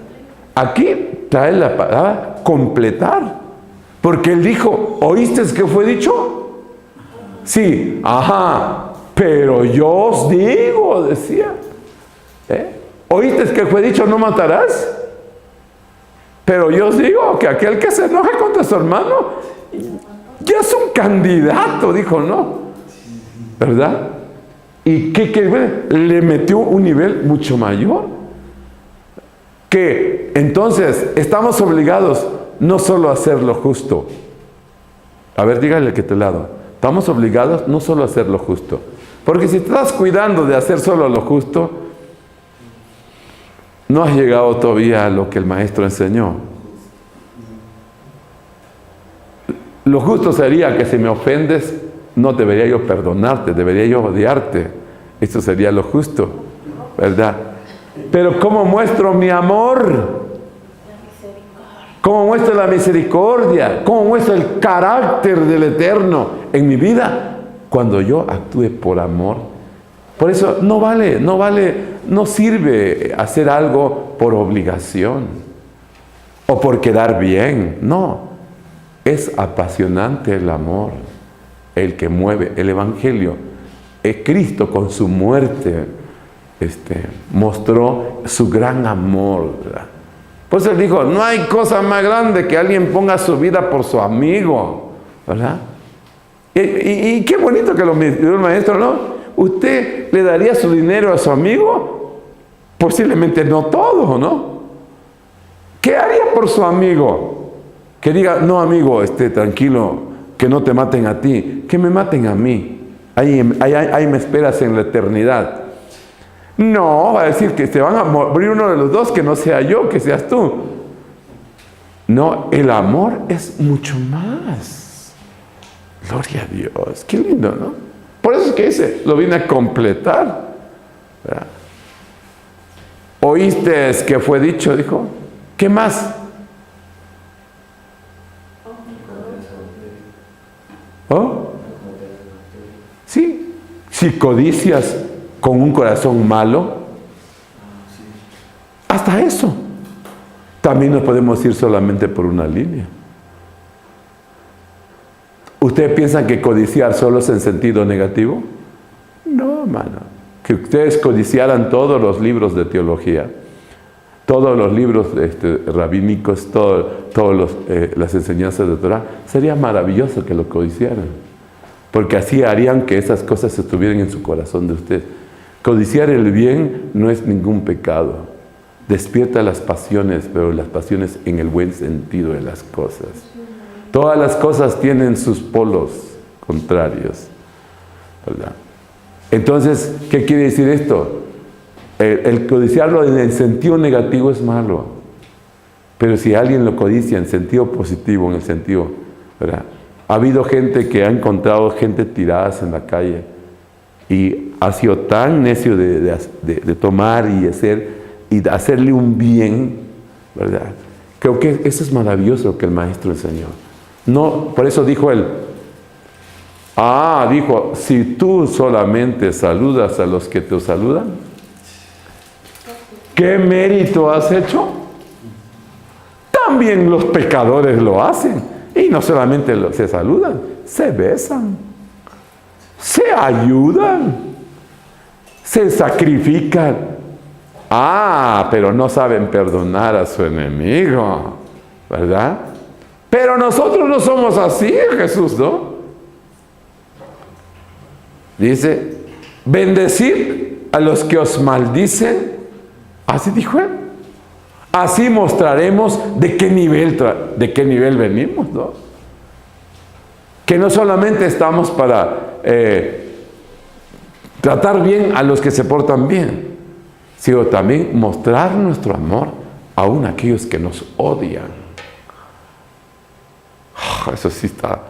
Aquí trae la palabra completar, porque él dijo, ¿oíste que fue dicho? Sí, ajá, pero yo os digo, decía, ¿oíste que fue dicho no matarás? Pero yo os digo que aquel que se enoje contra su hermano ya es un candidato, dijo, ¿no? ¿Verdad? ¿Y qué? Le metió un nivel mucho mayor. Que entonces estamos obligados no solo a hacer lo justo. A ver, dígale que te lado. Estamos obligados no solo a hacer lo justo. Porque si te estás cuidando de hacer solo lo justo, no has llegado todavía a lo que el maestro enseñó. Lo justo sería que si me ofendes, no debería yo perdonarte, debería yo odiarte. Esto sería lo justo, ¿verdad? Pero ¿cómo muestro mi amor? ¿Cómo muestro la misericordia? ¿Cómo muestro el carácter del Eterno en mi vida? Cuando yo actúe por amor. Por eso no sirve hacer algo por obligación o por quedar bien. No, es apasionante el amor, el que mueve el Evangelio. Cristo con su muerte mostró su gran amor, ¿verdad? Por eso él dijo, no hay cosa más grande que alguien ponga su vida por su amigo, ¿verdad? Y qué bonito que lo dijo el maestro, ¿no? ¿Usted le daría su dinero a su amigo? Posiblemente no todo, ¿no? ¿Qué haría por su amigo? Que diga, no amigo, tranquilo, que no te maten a ti, que me maten a mí. Ahí me esperas en la eternidad. No, va a decir que se van a morir uno de los dos, que no sea yo, que seas tú. No, el amor es mucho más. Gloria a Dios, qué lindo, ¿no? Por eso es que dice, lo vine a completar, ¿verdad? ¿Oíste que fue dicho? Dijo, ¿qué más? ¿Oh? Sí, si codicias con un corazón malo, hasta eso. También no podemos ir solamente por una línea. ¿Ustedes piensan que codiciar solo es en sentido negativo? No, hermano. Que ustedes codiciaran todos los libros de teología, todos los libros rabínicos, todas las enseñanzas de Torah, sería maravilloso que lo codiciaran. Porque así harían que esas cosas estuvieran en su corazón de ustedes. Codiciar el bien no es ningún pecado. Despierta las pasiones, pero las pasiones en el buen sentido de las cosas. Todas las cosas tienen sus polos contrarios, ¿verdad? Entonces, ¿qué quiere decir esto? El codiciarlo en el sentido negativo es malo. Pero si alguien lo codicia en sentido positivo, en el sentido, ¿verdad? Ha habido gente que ha encontrado gente tiradas en la calle y ha sido tan necio de tomar y hacerle un bien, ¿verdad? Creo que eso es maravilloso que el maestro enseñó. No, por eso dijo él, dijo, si tú solamente saludas a los que te saludan, ¿qué mérito has hecho? También los pecadores lo hacen. Y no solamente se saludan, se besan, se ayudan, se sacrifican. Pero no saben perdonar a su enemigo, ¿verdad? Pero nosotros no somos así, Jesús, ¿no? Dice, bendecid a los que os maldicen. Así dijo él. Así mostraremos de qué nivel venimos, ¿no? Que no solamente estamos para tratar bien a los que se portan bien, sino también mostrar nuestro amor aún a aquellos que nos odian. Eso sí está.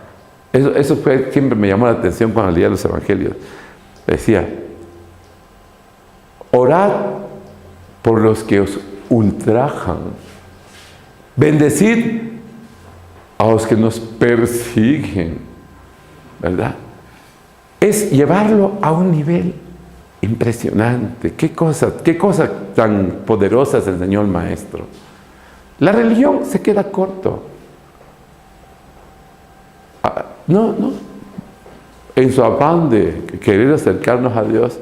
Eso siempre me llamó la atención cuando leía los evangelios. Decía, orad por los que os ultrajan, bendecid a los que nos persiguen, ¿verdad? Es llevarlo a un nivel Impresionante. Qué cosa tan poderosa se enseñó el maestro. La religión se queda corto. No. En su afán de querer acercarnos a Dios,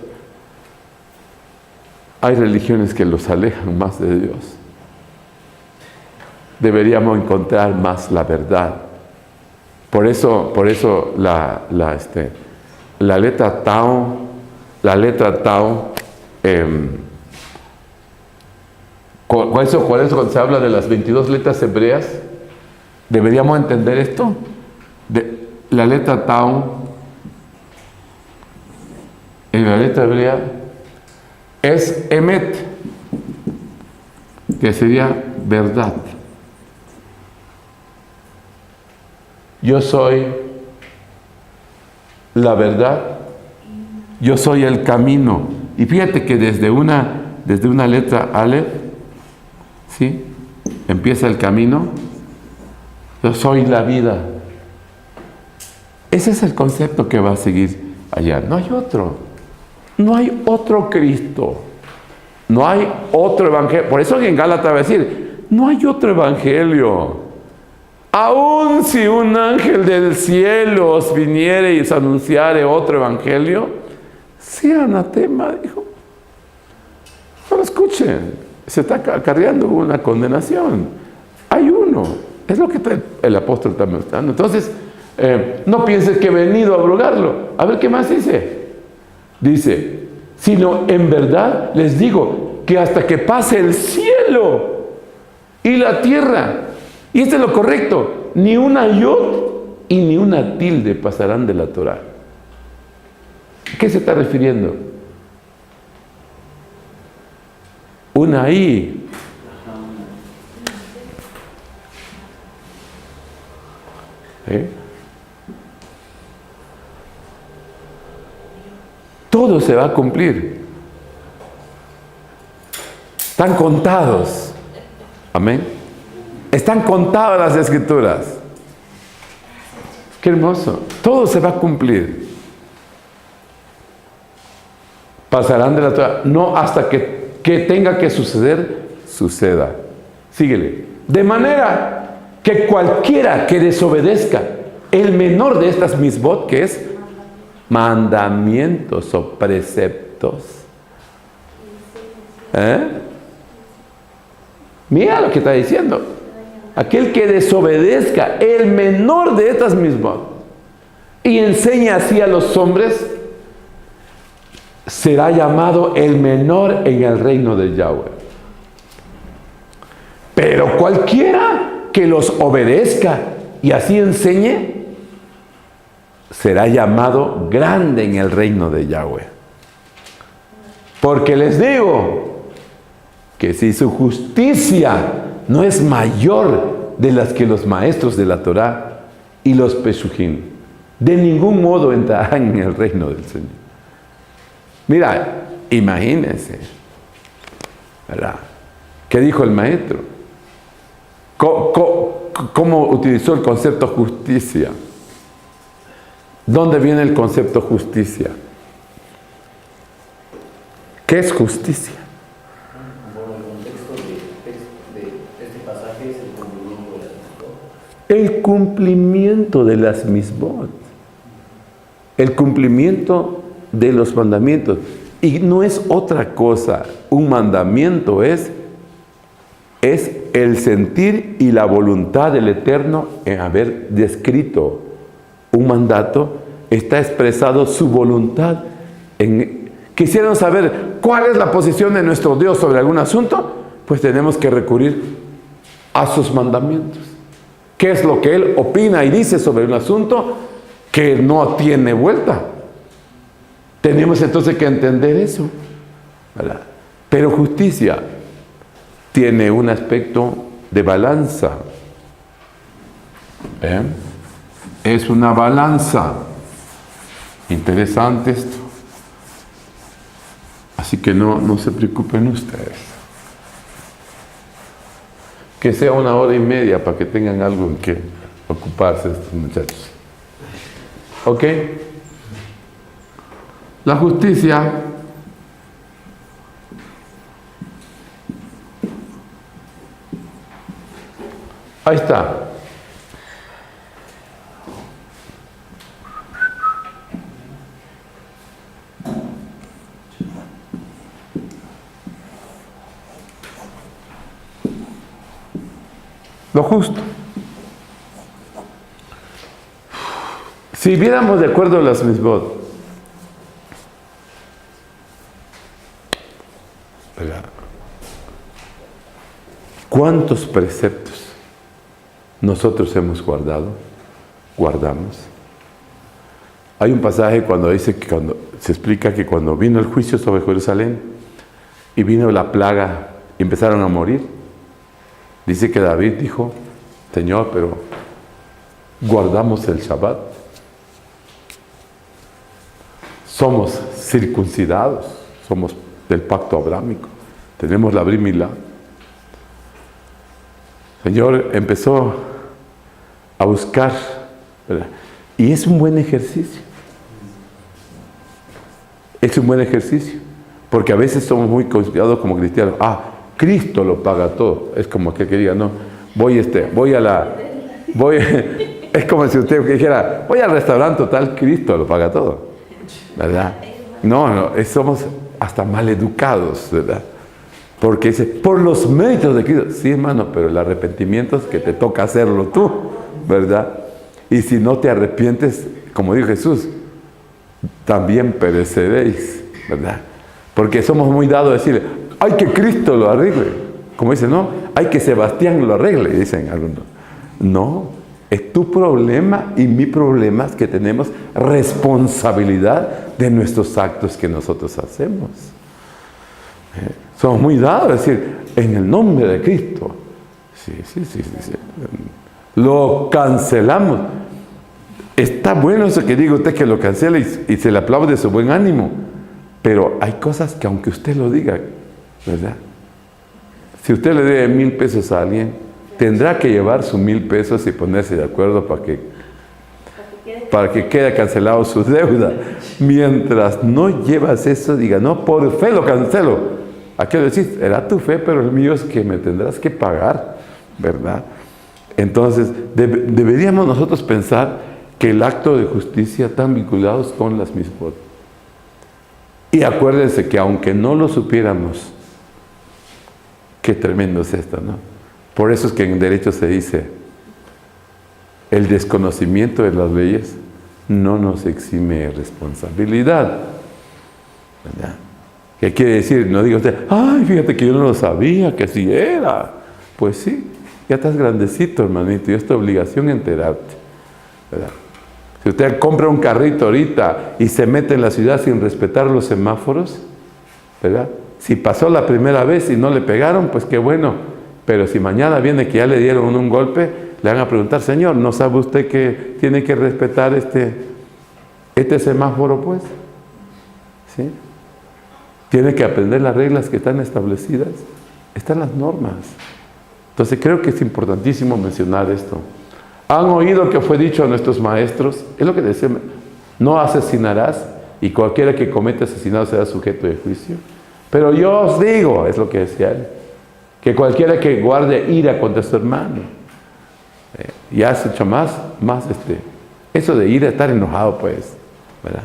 hay religiones que los alejan más de Dios. Deberíamos encontrar más la verdad. Por eso la letra Tao, por eso cuando se habla de las 22 letras hebreas, deberíamos entender esto. La letra Tao, en la letra hebrea, es Emet, que sería verdad. Yo soy la verdad, yo soy el camino. Y fíjate que desde una letra Aleph, ¿sí?, empieza el camino. Yo soy la vida. Ese es el concepto que va a seguir allá. No hay otro. No hay otro Cristo. No hay otro evangelio. Por eso en Gálatas va a decir, no hay otro evangelio. Aun si un ángel del cielo os viniere y os anunciare otro evangelio, sea anatema, dijo. No lo escuchen. Se está acarreando una condenación. Hay uno. Es lo que está el apóstol también mostrando. Entonces, no pienses que he venido a abrogarlo. A ver qué más dice. Dice, sino en verdad les digo que hasta que pase el cielo y la tierra, y esto es lo correcto, ni una yod y ni una tilde pasarán de la Torah. ¿Qué se está refiriendo? Una i. Todo se va a cumplir. Están contados. Amén. Están contadas las escrituras. Qué hermoso. Todo se va a cumplir. Pasarán de la Torah. No hasta que tenga que suceder, suceda. Síguele. De manera que cualquiera que desobedezca el menor de estas misbot, que es mandamientos o preceptos. Mira lo que está diciendo. Aquel que desobedezca el menor de estas misbot y enseña así a los hombres, será llamado el menor en el reino de Yahweh. Pero cualquiera que los obedezca y así enseñe, será llamado grande en el reino de Yahweh. Porque les digo que si su justicia no es mayor de las que los maestros de la Torá y los Pesujim, de ningún modo entrarán en el reino del Señor. Mira, imagínense, ¿verdad? ¿Qué dijo el maestro? ¿Cómo utilizó el concepto justicia? ¿Dónde viene el concepto justicia? ¿Qué es justicia? Bueno, el contexto de este pasaje es el cumplimiento de las misbot. El cumplimiento de los mandamientos. Y no es otra cosa. Un mandamiento es el sentir y la voluntad del Eterno en haber descrito un mandato. Está expresado su voluntad. Quisieran saber cuál es la posición de nuestro Dios sobre algún asunto, pues tenemos que recurrir a sus mandamientos. ¿Qué es lo que Él opina y dice sobre un asunto que no tiene vuelta? Tenemos entonces que entender eso, ¿verdad? Pero justicia tiene un aspecto de balanza. Es una balanza. Interesante esto. Así que no se preocupen ustedes. Que sea 1 hora y media para que tengan algo en que ocuparse estos muchachos. ¿Ok? La justicia Ahí está. Lo justo. Si viéramos de acuerdo a las misbot, ¿cuántos preceptos nosotros hemos guardamos? Hay un pasaje cuando dice que se explica que cuando vino el juicio sobre Jerusalén y vino la plaga y empezaron a morir, dice que David dijo: Señor, pero guardamos el Shabbat, somos circuncidados, somos del pacto abrámico, tenemos la Brit Milá. Señor empezó a buscar, ¿verdad? Y es un buen ejercicio. Es un buen ejercicio, porque a veces somos muy considerados como cristianos. Cristo lo paga todo. Es como aquel que diga, no, es como si usted dijera, voy al restaurante total, Cristo lo paga todo, ¿verdad? No, somos hasta maleducados, ¿verdad? Porque dice, por los méritos de Cristo. Sí, hermano, pero el arrepentimiento es que te toca hacerlo tú, ¿verdad? Y si no te arrepientes, como dijo Jesús, también pereceréis, ¿verdad? Porque somos muy dados a decir, hay que Cristo lo arregle. Como dicen, no, hay que Sebastián lo arregle, dicen algunos. No, es tu problema y mi problema es que tenemos responsabilidad de nuestros actos que nosotros hacemos. Somos muy dados a decir, en el nombre de Cristo. Sí. Lo cancelamos. Está bueno eso que diga usted, que lo cancela y se le aplaude su buen ánimo. Pero hay cosas que aunque usted lo diga, ¿verdad? Si usted le debe 1,000 pesos a alguien, tendrá que llevar sus 1,000 pesos y ponerse de acuerdo para que quede cancelado su deuda. Mientras no llevas eso, diga, no, por fe lo cancelo. ¿A qué decís? Era tu fe, pero el mío es que me tendrás que pagar, ¿verdad? Entonces, deberíamos nosotros pensar que el acto de justicia están vinculados con las misbot. Y acuérdense que aunque no lo supiéramos, qué tremendo es esto, ¿no? Por eso es que en derecho se dice, el desconocimiento de las leyes no nos exime de responsabilidad, ¿verdad? ¿Qué quiere decir? No diga usted, ay, fíjate que yo no lo sabía, que así era. Pues sí, ya estás grandecito, hermanito, y es tu obligación enterarte, ¿verdad? Si usted compra un carrito ahorita y se mete en la ciudad sin respetar los semáforos, ¿verdad? Si pasó la primera vez y no le pegaron, pues qué bueno. Pero si mañana viene que ya le dieron un golpe, le van a preguntar, señor, ¿no sabe usted que tiene que respetar este semáforo, pues? ¿Sí? Tiene que aprender las reglas que están establecidas. Están las normas. Entonces creo que es importantísimo mencionar esto. ¿Han oído que fue dicho a nuestros maestros? Es lo que decía, no asesinarás y cualquiera que cometa asesinato será sujeto de juicio. Pero yo os digo, es lo que decía él, que cualquiera que guarde ira contra su hermano, ya has hecho más eso de ira, estar enojado, pues, ¿verdad?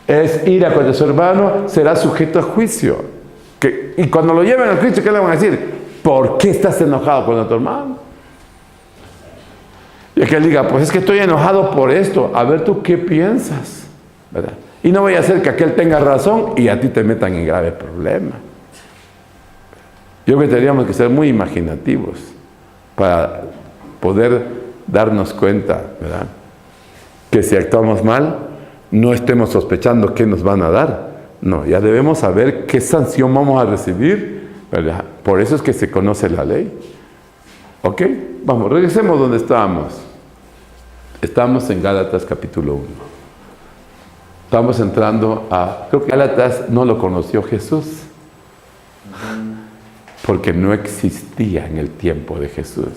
Es ira contra su hermano, será sujeto a juicio. Y cuando lo lleven al juicio, ¿qué le van a decir? ¿Por qué estás enojado con tu hermano? Y aquel diga, pues es que estoy enojado por esto. A ver, ¿tú qué piensas? ¿Verdad? Y no vaya a ser que aquel tenga razón y a ti te metan en grave problema. Yo creo que tendríamos que ser muy imaginativos para poder darnos cuenta, ¿verdad? Que si actuamos mal, no estemos sospechando qué nos van a dar. No, ya debemos saber qué sanción vamos a recibir, ¿verdad? Por eso es que se conoce la ley. ¿Ok? Vamos, regresemos donde estábamos. Estamos en Gálatas capítulo 1. Estamos entrando creo que Gálatas no lo conoció Jesús, porque no existía en el tiempo de Jesús.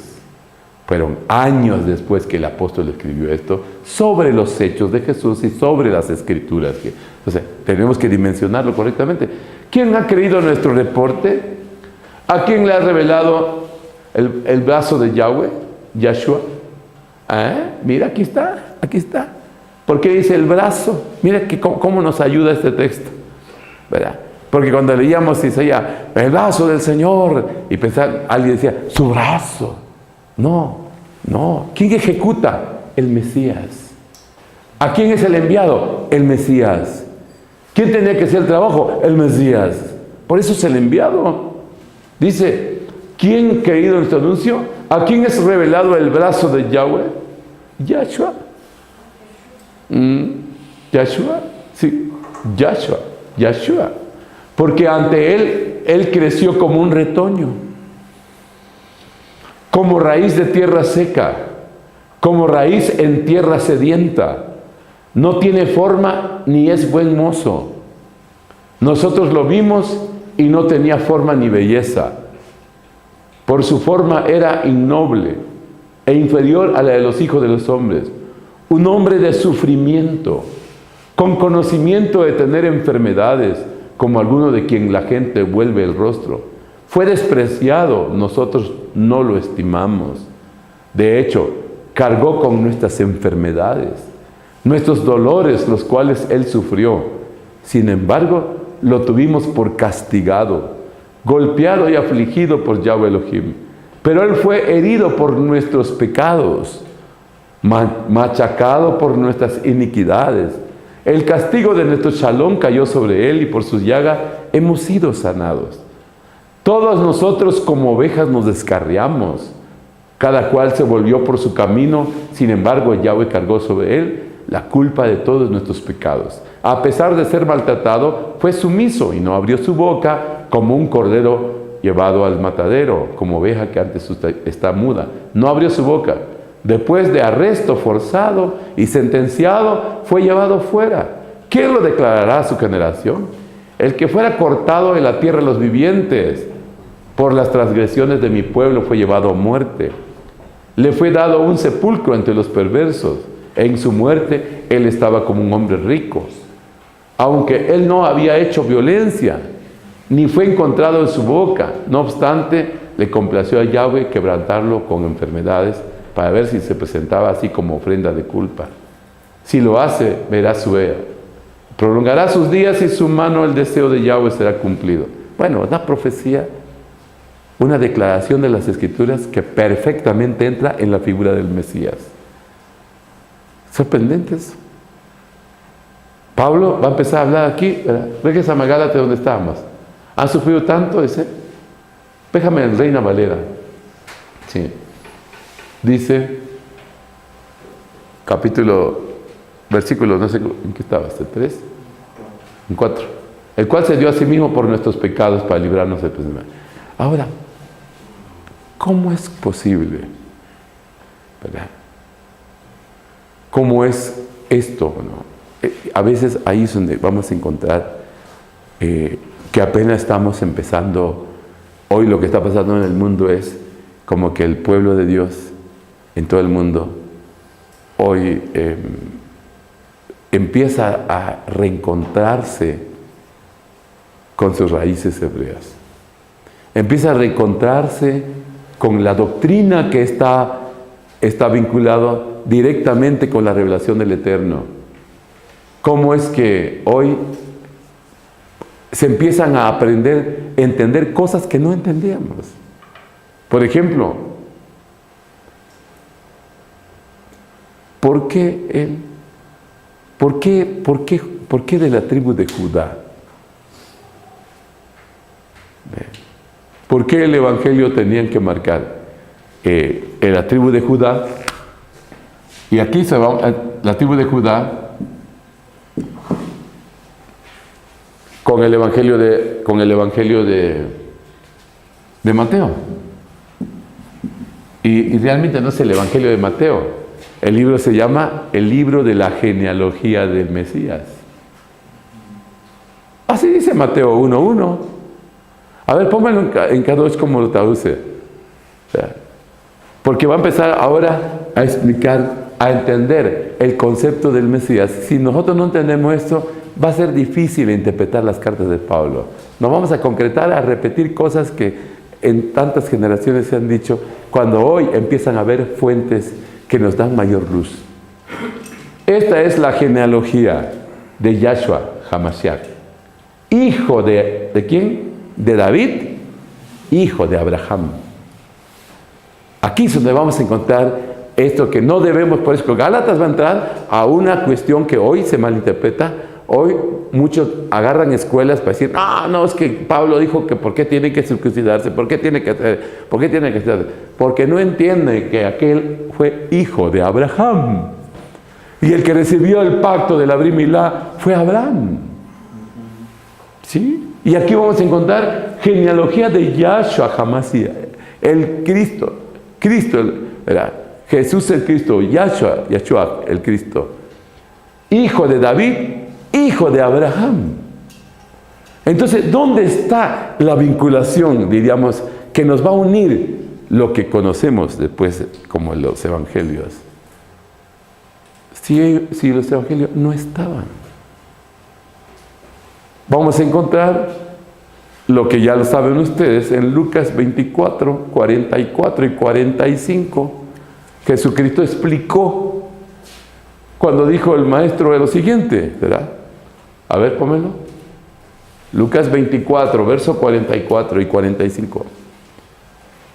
Fueron años después que el apóstol escribió esto sobre los hechos de Jesús y sobre las escrituras. Entonces, tenemos que dimensionarlo correctamente. ¿Quién ha creído nuestro reporte? ¿A quién le ha revelado el brazo de Yahweh, Yahshua. Mira, aquí está, aquí está. ¿Por qué dice el brazo? Mira cómo nos ayuda este texto, ¿verdad? Porque cuando leíamos Isaías, el brazo del Señor, y pensaba, alguien decía, su brazo. No. ¿Quién ejecuta? El Mesías. ¿A quién es el enviado? El Mesías. ¿Quién tenía que hacer el trabajo? El Mesías. Por eso es el enviado. Dice, ¿quién ha creído nuestro anuncio? ¿A quién es revelado el brazo de Yahweh? Yahshua. Yahshua. Sí, Yahshua. Porque ante él creció como un retoño, como raíz de tierra seca, como raíz en tierra sedienta. No tiene forma ni es buen mozo. Nosotros lo vimos y no tenía forma ni belleza. Por su forma era innoble e inferior a la de los hijos de los hombres. Un hombre de sufrimiento, con conocimiento de tener enfermedades, como alguno de quien la gente vuelve el rostro. Fue despreciado, nosotros no lo estimamos. De hecho, cargó con nuestras enfermedades, nuestros dolores, los cuales Él sufrió. Sin embargo, lo tuvimos por castigado, golpeado y afligido por Yahweh Elohim. Pero Él fue herido por nuestros pecados, machacado por nuestras iniquidades. El castigo de nuestro shalom cayó sobre Él y por sus llagas hemos sido sanados. Todos nosotros como ovejas nos descarriamos. Cada cual se volvió por su camino. Sin embargo, Yahweh cargó sobre Él la culpa de todos nuestros pecados. A pesar de ser maltratado, fue sumiso y no abrió su boca, como un cordero llevado al matadero, como oveja que antes está muda. No abrió su boca. Después de arresto forzado y sentenciado, fue llevado fuera. ¿Quién lo declarará a su generación? El que fuera cortado de la tierra de los vivientes. Por las transgresiones de mi pueblo fue llevado a muerte. Le fue dado un sepulcro entre los perversos. En su muerte él estaba como un hombre rico. Aunque él no había hecho violencia, ni fue encontrado en su boca. No obstante, le complació a Yahweh quebrantarlo con enfermedades, para ver si se presentaba así como ofrenda de culpa. Si lo hace, verá su ira. Prolongará sus días y su mano el deseo de Yahweh será cumplido. Bueno, una profecía, una declaración de las Escrituras que perfectamente entra en la figura del Mesías. Sorprendente eso. Pablo va a empezar a hablar aquí. Regresa a Gálatas donde estábamos. ¿Han sufrido tanto? Dice. Déjame en Reina Valera. Sí. Dice, versículo, no sé en qué estaba, ¿este 3? En 4. El cual se dio a sí mismo por nuestros pecados para librarnos del pecado. Ahora, ¿cómo es posible? ¿Verdad? ¿Cómo es esto? ¿No? A veces ahí es donde vamos a encontrar que apenas estamos empezando. Hoy lo que está pasando en el mundo es como que el pueblo de Dios en todo el mundo hoy empieza a reencontrarse con sus raíces hebreas. Empieza a reencontrarse con la doctrina que está vinculada directamente con la revelación del Eterno. ¿Cómo es que hoy se empiezan a aprender, a entender cosas que no entendíamos? Por ejemplo, ¿por qué de la tribu de Judá? ¿Por qué el Evangelio tenían que marcar en la tribu de Judá? Y aquí se va la tribu de Judá con el Evangelio de Mateo. Y realmente no es el Evangelio de Mateo. El libro se llama el libro de la genealogía del Mesías. Así dice Mateo 1:1. A ver, pónganlo en Kadosh como lo traduce. Porque va a empezar ahora a explicar, a entender el concepto del Mesías. Si nosotros no entendemos esto, va a ser difícil interpretar las cartas de Pablo. Nos vamos a concretar, a repetir cosas que en tantas generaciones se han dicho, cuando hoy empiezan a haber fuentes que nos dan mayor luz. Esta es la genealogía de Yahshua HaMashiach, hijo ¿de quién? De David, hijo de Abraham. Aquí es donde vamos a encontrar esto que no debemos, por eso Gálatas va a entrar a una cuestión que hoy se malinterpreta. Hoy muchos agarran escuelas para decir, no, es que Pablo dijo que por qué tiene que circuncidarse, por qué tiene que hacer, porque no entiende que aquel fue hijo de Abraham. Y el que recibió el pacto del Abri Milá fue Abraham. ¿Sí? Y aquí vamos a encontrar genealogía de Yahshua HaMashiach, el Cristo, ¿verdad? Jesús el Cristo, Yahshua el Cristo, hijo de David, hijo de Abraham. Entonces, ¿dónde está la vinculación, diríamos, que nos va a unir lo que conocemos después como los evangelios? Si los evangelios no estaban, vamos a encontrar lo que ya lo saben ustedes en Lucas 24, 44 y 45. Jesucristo explicó cuando dijo el maestro de lo siguiente, ¿verdad? A ver, pónmelo. Lucas 24, verso 44 y 45.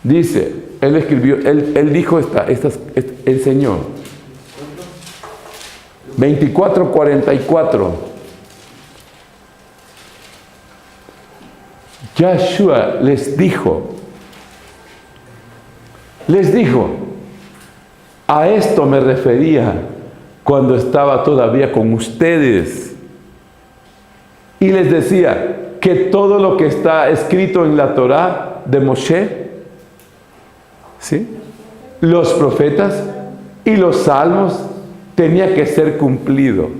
Dice, él escribió, él dijo enseñó. 24, 44. Yahshua les dijo, a esto me refería cuando estaba todavía con ustedes. Y les decía que todo lo que está escrito en la Torá de Moshe, ¿sí?, los profetas y los salmos, tenía que ser cumplido.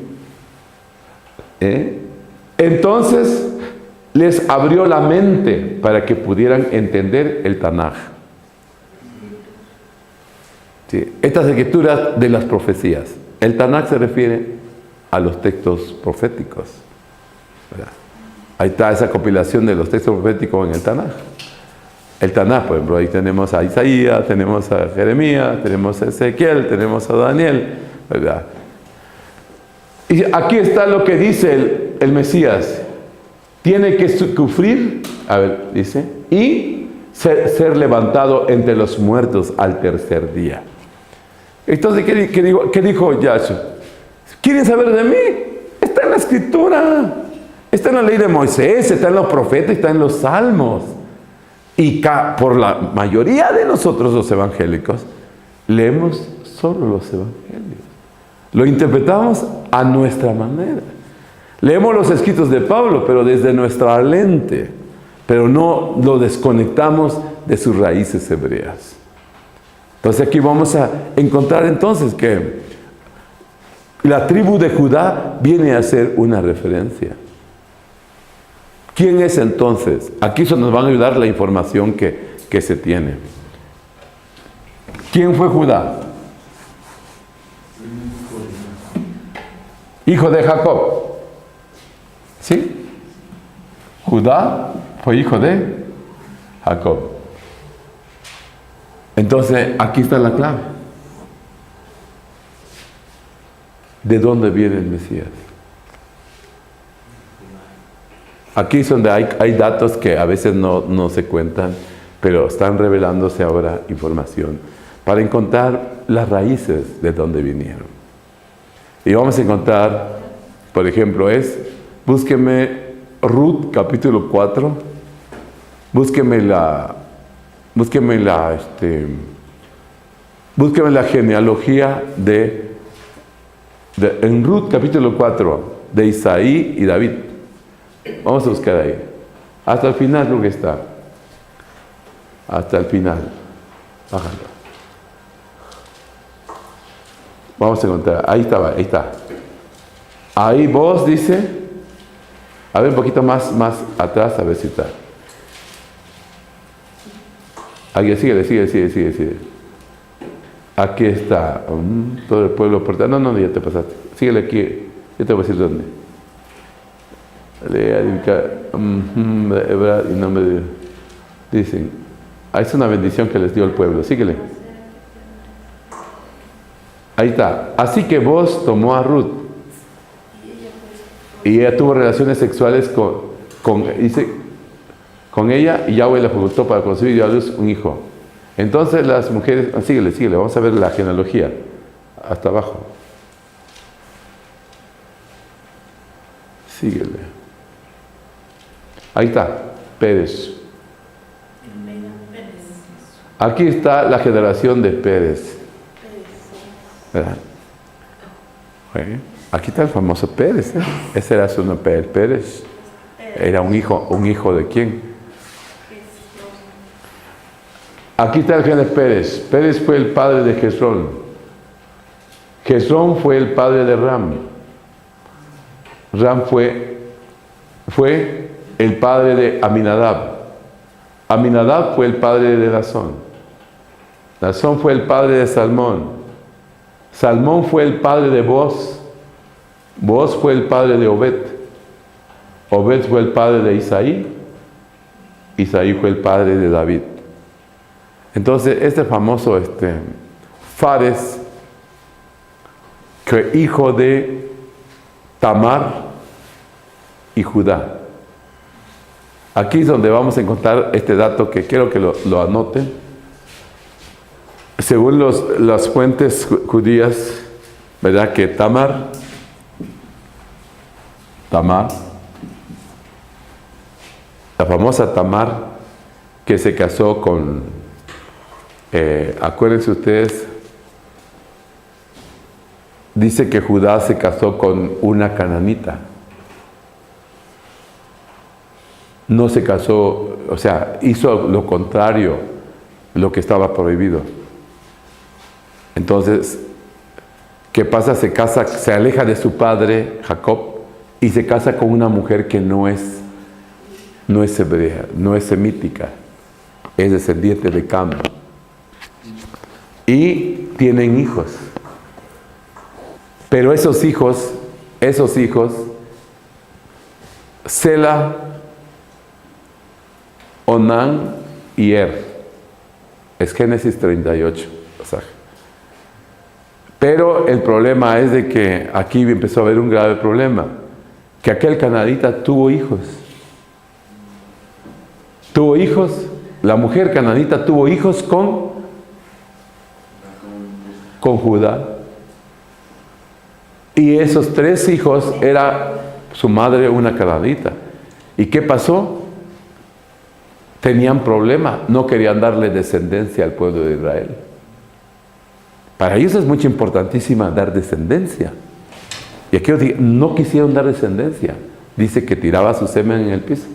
Entonces les abrió la mente para que pudieran entender el Tanaj. ¿Sí? Estas escrituras de las profecías. El Tanaj se refiere a los textos proféticos, ¿verdad? Ahí está esa compilación de los textos proféticos en el Tanaj. El Tanaj, por ejemplo, ahí tenemos a Isaías, tenemos a Jeremías, tenemos a Ezequiel, tenemos a Daniel, ¿verdad? Y aquí está lo que dice el Mesías. Tiene que sufrir, dice, y ser levantado entre los muertos al tercer día. Entonces, ¿qué dijo Yahshua? ¿Quieren saber de mí? Está en la Escritura, está en la ley de Moisés, está en los profetas, está en los salmos. Y por la mayoría de nosotros los evangélicos, leemos solo los evangelios. Lo interpretamos a nuestra manera. Leemos los escritos de Pablo, pero desde nuestra lente, pero no lo desconectamos de sus raíces hebreas. Entonces aquí vamos a encontrar entonces que la tribu de Judá viene a ser una referencia. ¿Quién es entonces? Aquí eso nos van a ayudar la información que se tiene. ¿Quién fue Judá? Hijo de Jacob. ¿Sí? Judá fue hijo de Jacob. Entonces, aquí está la clave. ¿De dónde viene el Mesías? Aquí es donde hay datos que a veces no se cuentan, pero están revelándose ahora información para encontrar las raíces de dónde vinieron. Y vamos a encontrar, por ejemplo, búsqueme Ruth capítulo 4, búsqueme la genealogía en Ruth capítulo 4 de Isaí y David. Vamos a buscar ahí. Hasta el final creo que está. Hasta el final. Bájalo. Vamos a encontrar. Ahí está. Ahí vos dice. A ver un poquito más atrás, a ver si está. Aquí, sigue. Aquí está. Todo el pueblo portando. No, ya te pasaste. Síguele aquí. Yo te voy a decir dónde. Y nombre de Dios. Dicen, Es una bendición que les dio el pueblo. Síguele. Ahí está. Así que Booz tomó a Ruth y ella tuvo relaciones sexuales con ella, y Yahweh la facultó para concebir y dio a luz un hijo. Entonces las mujeres, síguele, vamos a ver la genealogía hasta abajo. Síguele. Ahí está, Pérez. Aquí está la generación de Pérez. ¿Verdad? Aquí está el famoso Pérez. Ese era su nombre, el Pérez. Era un hijo de quién. Aquí está el gen de Pérez. Pérez fue el padre de Hezrón. Hezrón fue el padre de Ram. Ram fue el padre de Aminadab. Aminadab fue el padre de Nazón. Nazón fue el padre de Salmón. Salmón fue el padre de Booz. Booz fue el padre de Obed. Obed fue el padre de Isaí. Isaí fue el padre de David. Entonces, este famoso Fares, que hijo de Tamar y Judá. Aquí es donde vamos a encontrar este dato que quiero que lo anoten. Según las fuentes judías, ¿verdad? Que Tamar, la famosa Tamar, que se casó con, acuérdense ustedes, dice que Judá se casó con una cananita. No se casó, o sea, hizo lo contrario, lo que estaba prohibido. Entonces, ¿qué pasa? Se casa, se aleja de su padre, Jacob, y se casa con una mujer que no es hebrea, no es semítica, es descendiente de Cam. Y tienen hijos. Pero esos hijos, Sela, Onán y Er. Es Génesis 38, pasaje. Pero el problema es de que aquí empezó a haber un grave problema, que aquel cananita tuvo hijos. La mujer cananita tuvo hijos con Judá. Y esos 3 hijos era su madre una cananita. ¿Y qué pasó? Tenían problema, no querían darle descendencia al pueblo de Israel. Para ellos es mucho importantísima dar descendencia. Y aquí no quisieron dar descendencia. Dice que tiraba su semen en el piso,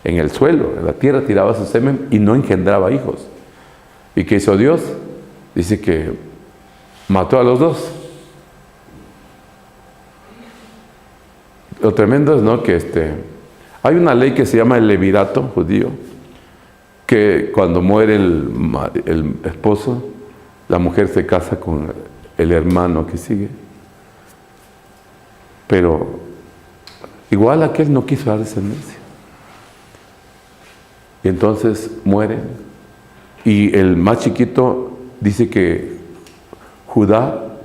en el suelo, en la tierra tiraba su semen y no engendraba hijos. ¿Y qué hizo Dios? Dice que mató a los 2. Lo tremendo es, ¿no?, que hay una ley que se llama el levirato judío, que cuando muere el esposo, la mujer se casa con el hermano que sigue. Pero igual aquel no quiso dar descendencia. Y entonces muere. Y el más chiquito dice que Judá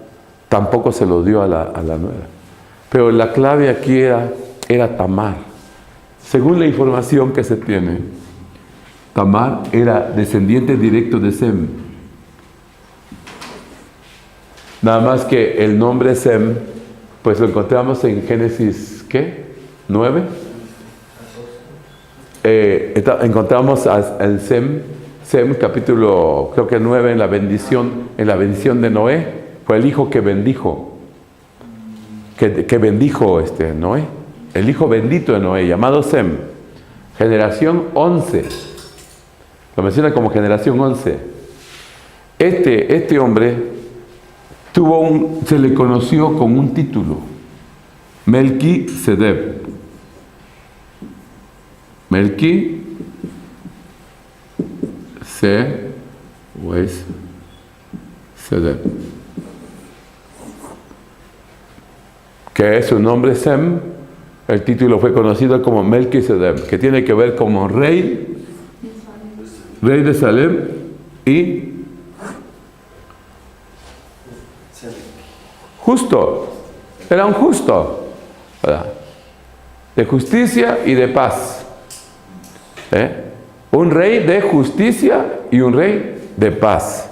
tampoco se lo dio a la nuera. Pero la clave aquí era Tamar. Según la información que se tiene, Tamar era descendiente directo de Sem. Nada más que el nombre Sem, pues lo encontramos en Génesis, ¿qué? 9. Encontramos al Sem capítulo, creo que 9, en la bendición de Noé. Fue el hijo que bendijo. Que bendijo Noé. El hijo bendito de Noé, llamado Sem. Generación 11. Lo menciona como generación 11. Este hombre se le conoció con un título, Melquisedec. Melquisedec. Que es su nombre Sem. El título fue conocido como Melquisedec, que tiene que ver como rey rey de Salem y justo. Era un justo, ¿verdad? De justicia y de paz. Un rey de justicia y un rey de paz.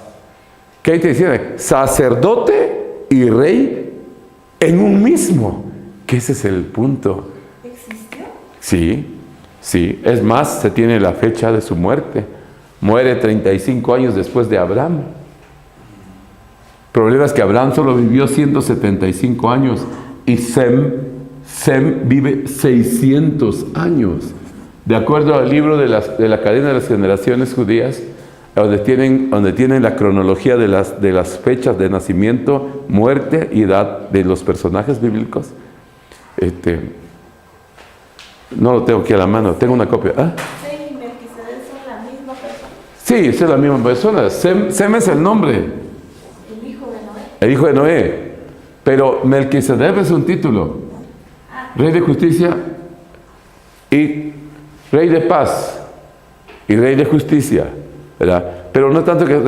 ¿Qué te dice? Sacerdote y rey en un mismo. Que ese es el punto. ¿Existió? Sí, sí. Es más, se tiene la fecha de su muerte. Muere 35 años después de Abraham. El problema es que Abraham solo vivió 175 años y Sem vive 600 años. De acuerdo al libro de la cadena de las generaciones judías, donde tienen la cronología de las fechas de nacimiento, muerte y edad de los personajes bíblicos. No lo tengo aquí a la mano, tengo una copia. ¿Ah? Sem y Melquisedec son la misma persona. Sí, es la misma persona. Sem es el nombre, El hijo de Noé. el hijo de Noé. Pero Melquisedec es un título. Rey de justicia y rey de paz y rey de justicia, ¿verdad? Pero no tanto que es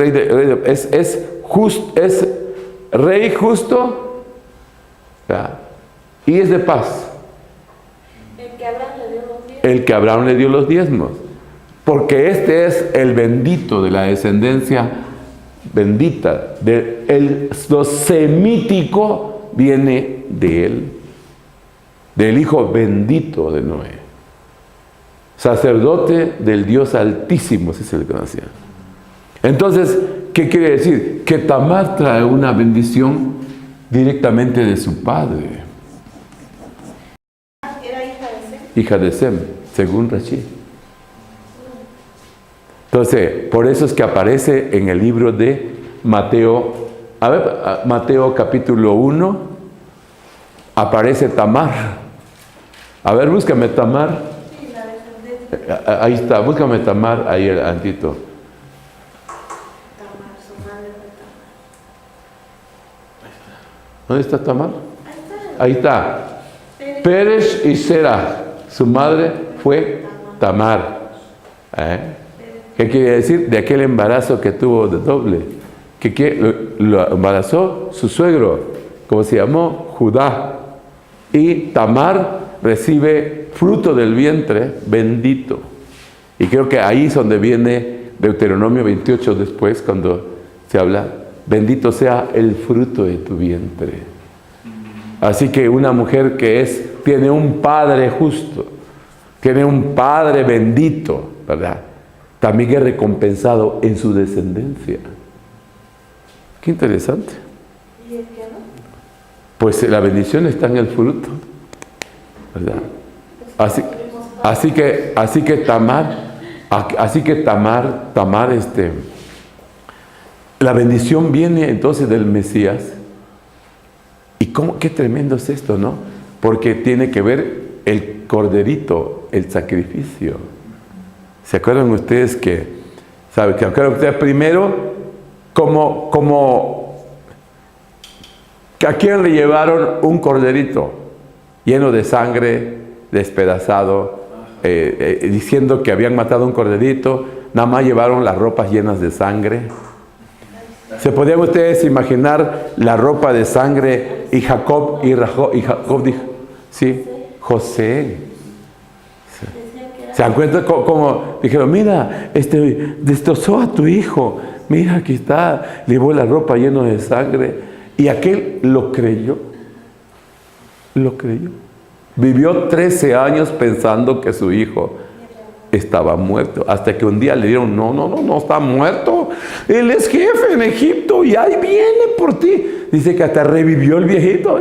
rey justo, ¿verdad? Y es de paz. El que Abraham le dio los diezmos. El que Abraham le dio los diezmos. Porque este es el bendito de la descendencia bendita. Lo semítico viene de él. Del hijo bendito de Noé. Sacerdote del Dios Altísimo, ese es el que conocía. Entonces, ¿qué quiere decir? Que Tamar trae una bendición directamente de su padre. Era hija de Sem. Hija de Sem, según Rashi. Entonces, por eso es que aparece en el libro de Mateo, Mateo capítulo 1, aparece Tamar. A ver, búscame Tamar. Sí, la descendencia. Ahí está, búscame Tamar, ahí el antito. Tamar, su madre fue Tamar. ¿Dónde está Tamar? Ahí está. Ahí está. Pérez y Sera, su madre fue Tamar. ¿Qué quiere decir? De aquel embarazo que tuvo de doble. Que lo embarazó su suegro, como se llamó Judá. Y Tamar recibe fruto del vientre bendito. Y creo que ahí es donde viene Deuteronomio 28 después, cuando se habla, bendito sea el fruto de tu vientre. Así que una mujer que tiene un padre justo, tiene un padre bendito, ¿verdad? También es recompensado en su descendencia. Qué interesante. ¿Y el que no? Pues la bendición está en el fruto, ¿verdad? Así que Tamar, la bendición viene entonces del Mesías. Y qué tremendo es esto, ¿no? Porque tiene que ver el corderito, el sacrificio. ¿Se acuerdan ustedes que primero, ¿a quién le llevaron un corderito lleno de sangre, despedazado, diciendo que habían matado un corderito? Nada más llevaron las ropas llenas de sangre. ¿Se podían ustedes imaginar la ropa de sangre y Jacob dijo, sí, José? ¿Se dan cuenta cómo dijeron, mira, destrozó a tu hijo, mira, aquí está, llevó la ropa llena de sangre? Y aquel lo creyó. Vivió 13 años pensando que su hijo estaba muerto, hasta que un día le dieron, no está muerto, él es jefe en Egipto y ahí viene por ti. Dice que hasta revivió el viejito,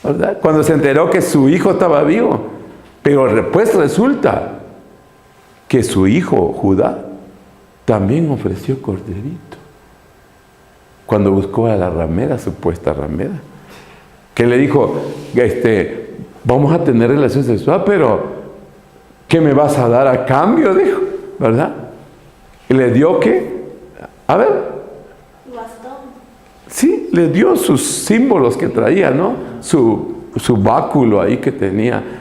¿verdad? Cuando se enteró que su hijo estaba vivo. Pero después resulta que su hijo Judá también ofreció corderito cuando buscó a la ramera, supuesta ramera, que le dijo, vamos a tener relación sexual, pero ¿qué me vas a dar a cambio? Dijo, ¿verdad? Y le dio ¿qué? A ver. Bastón. Sí, le dio sus símbolos que traía, ¿no? Su báculo ahí que tenía.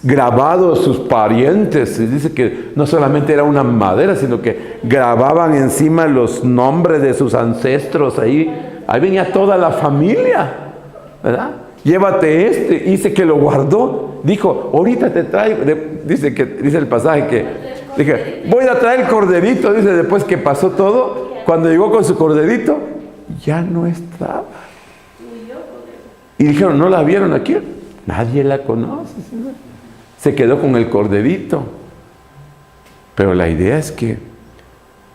grabados sus parientes. Y dice que no solamente era una madera, sino que grababan encima los nombres de sus ancestros. Ahí venía toda la familia, ¿verdad? Llévate este. Dice que lo guardó. Dijo, ahorita te traigo. Dice el pasaje que dije, voy a traer el corderito. Dice, después que pasó todo, cuando llegó con su corderito, ya no estaba. Y dijeron, ¿no la vieron aquí? Nadie la conoce, ¿sí? Se quedó con el corderito. Pero la idea es que,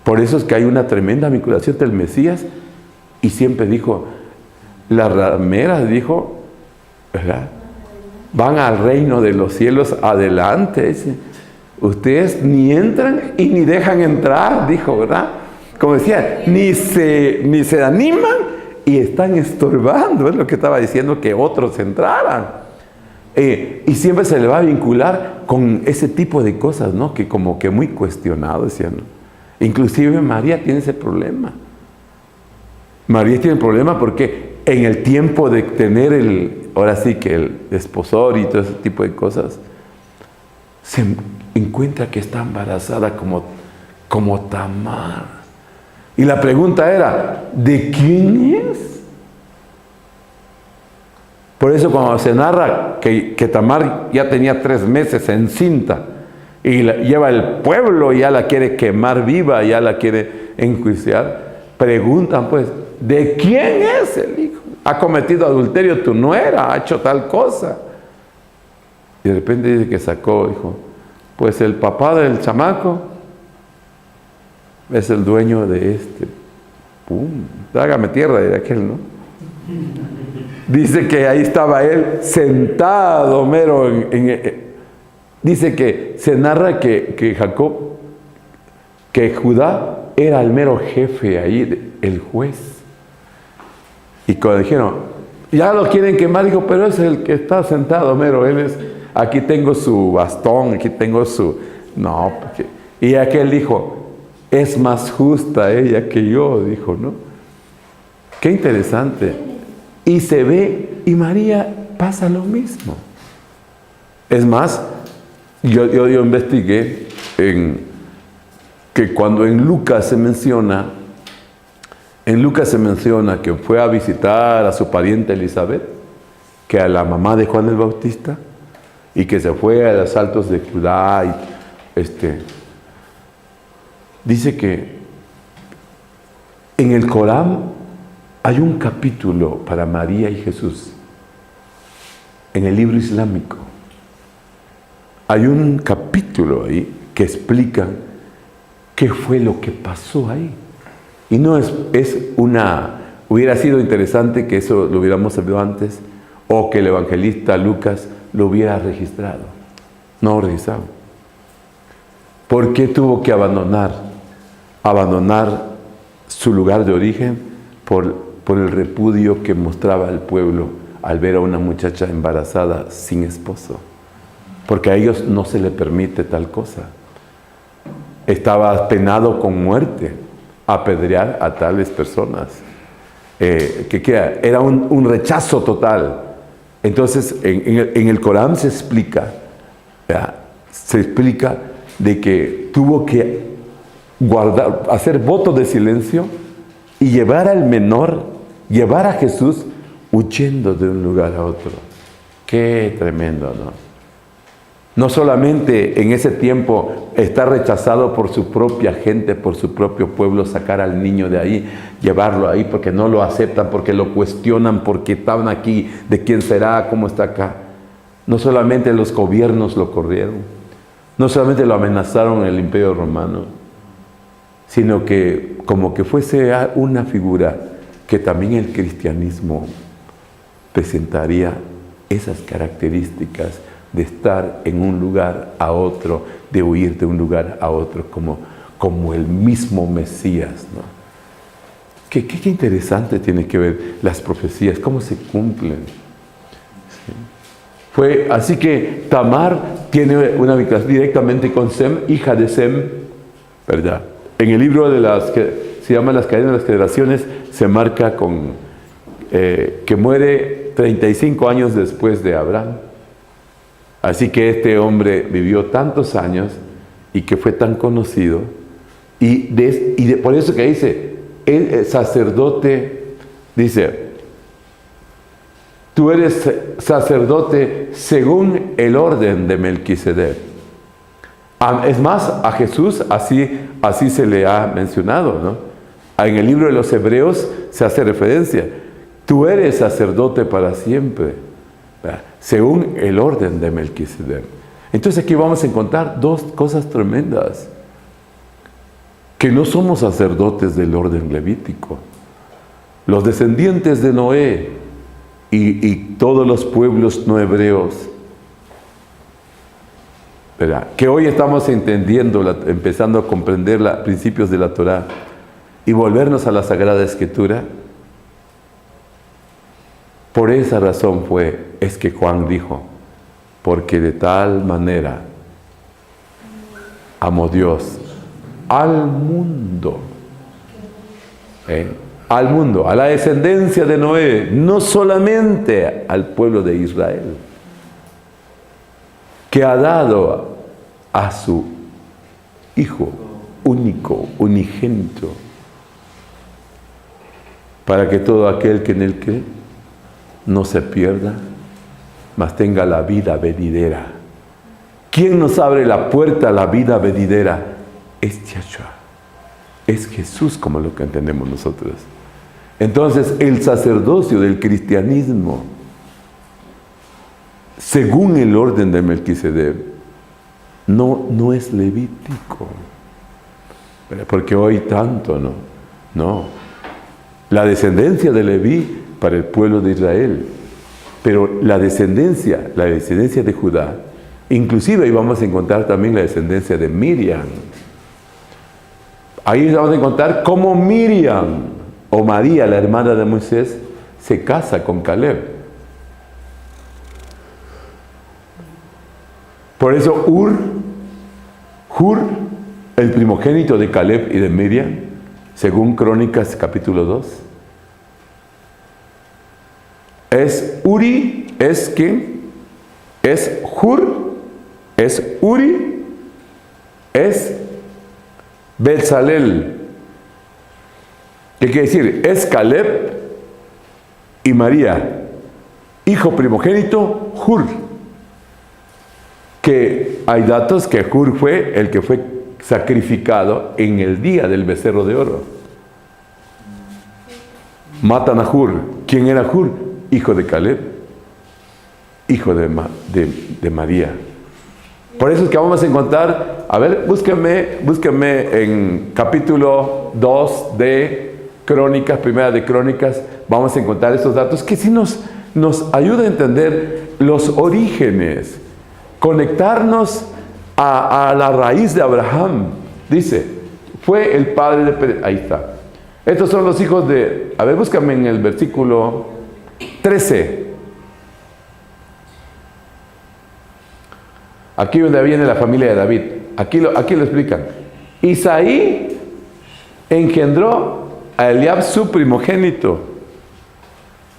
por eso es que hay una tremenda vinculación del Mesías. Y siempre dijo, las rameras, dijo, ¿verdad? Van al reino de los cielos adelante. Dice, ustedes ni entran y ni dejan entrar, dijo, ¿verdad? Como decía, ni se animan y están estorbando. Es lo que estaba diciendo, que otros entraran. Y siempre se le va a vincular con ese tipo de cosas, ¿no? Que como que muy cuestionado, decían, ¿no? Inclusive María tiene ese problema. María tiene el problema porque en el tiempo de tener ahora sí que el desposor y todo ese tipo de cosas, se encuentra que está embarazada como Tamar. Y la pregunta era, ¿de quién es? Por eso cuando se narra que Tamar ya tenía 3 meses encinta y lleva el pueblo y ya la quiere quemar viva, ya la quiere enjuiciar, preguntan pues, ¿de quién es el hijo? ¿Ha cometido adulterio tu nuera? ¿Ha hecho tal cosa? Y de repente dice que sacó, dijo, pues el papá del chamaco es el dueño de este. ¡Pum! Trágame tierra de aquel, ¿no? Dice que ahí estaba él sentado, mero, dice que se narra que Judá era el mero jefe ahí, el juez. Y cuando dijeron, ya lo quieren quemar, dijo, pero es el que está sentado, mero, él es, aquí tengo su bastón, aquí tengo su... No, porque... Y aquel dijo, es más justa ella que yo, dijo, ¿no? Qué interesante. Y se ve, y María pasa lo mismo. Es más, yo investigué que cuando en Lucas se menciona que fue a visitar a su pariente Elizabeth, que a la mamá de Juan el Bautista, y que se fue a los altos de Judá, y dice que en el Corán hay un capítulo para María y Jesús. En el libro islámico hay un capítulo ahí que explica qué fue lo que pasó ahí. Y no hubiera sido interesante que eso lo hubiéramos sabido antes, o que el evangelista Lucas lo hubiera registrado. No lo registraba. ¿Por qué tuvo que abandonar su lugar de origen por el repudio que mostraba el pueblo al ver a una muchacha embarazada sin esposo? Porque a ellos no se le permite tal cosa. Estaba penado con muerte apedrear a tales personas. Era un rechazo total. Entonces, en el Corán se explica de que tuvo que hacer voto de silencio y llevar al menor, llevar a Jesús huyendo de un lugar a otro. Qué tremendo, ¿no? No solamente en ese tiempo está rechazado por su propia gente, por su propio pueblo, sacar al niño de ahí, llevarlo ahí porque no lo aceptan, porque lo cuestionan, porque estaban aquí, de quién será, cómo está acá. No solamente los gobiernos lo corrieron, no solamente lo amenazaron en el Imperio Romano, sino que como que fuese una figura que también el cristianismo presentaría esas características de estar en un lugar a otro, de huir de un lugar a otro, como el mismo Mesías, ¿no? Qué interesante tiene que ver las profecías, cómo se cumplen. ¿Sí? Así que Tamar tiene una vinculación directamente con Sem, hija de Sem, ¿verdad? En el libro de que se llama Las cadenas de las generaciones, se marca que muere 35 años después de Abraham. Así que este hombre vivió tantos años y que fue tan conocido. Por eso que dice, el sacerdote, dice, tú eres sacerdote según el orden de Melquisedec. Es más, a Jesús así se le ha mencionado, ¿no? En el libro de los Hebreos se hace referencia. Tú eres sacerdote para siempre, ¿verdad? Según el orden de Melquisedec. Entonces aquí vamos a encontrar dos cosas tremendas. Que no somos sacerdotes del orden levítico. Los descendientes de Noé y todos los pueblos no hebreos, ¿verdad? Que hoy estamos entendiendo, empezando a comprender los principios de la Torá y volvernos a la Sagrada Escritura. Por esa razón es que Juan dijo, porque de tal manera amó Dios al mundo, a la descendencia de Noé, no solamente al pueblo de Israel, que ha dado a su Hijo único, unigénito, para que todo aquel que en él cree no se pierda, mas tenga la vida venidera. ¿Quién nos abre la puerta a la vida venidera? Es Yahshua, es Jesús, como lo que entendemos nosotros. Entonces, el sacerdocio del cristianismo, según el orden de Melquisedec, no es levítico. Porque hoy tanto, no. La descendencia de Leví para el pueblo de Israel, pero la descendencia de Judá, inclusive ahí vamos a encontrar también la descendencia de Miriam. Ahí vamos a encontrar cómo Miriam, o María, la hermana de Moisés, se casa con Caleb. Por eso Hur, el primogénito de Caleb y de Miriam, según Crónicas capítulo 2, es Uri, ¿es quién? Es Hur, es Uri, es Bezalel. ¿Qué quiere decir? Es Caleb y María, hijo primogénito, Hur. Que hay datos que Hur fue el que fue sacrificado en el día del becerro de oro. Matan a Hur. ¿Quién era Hur? Hijo de Caleb, hijo de María. Por eso es que vamos a encontrar, a ver, búsquenme en capítulo 2 de Crónicas, primera de Crónicas, vamos a encontrar estos datos que sí nos ayuda a entender los orígenes, conectarnos a la raíz de Abraham. Dice, fue el padre de... Ahí está. Estos son los hijos de... A ver, búscame en el versículo 13. Aquí donde viene la familia de David. Aquí lo explican. Isaí engendró a Eliab su primogénito,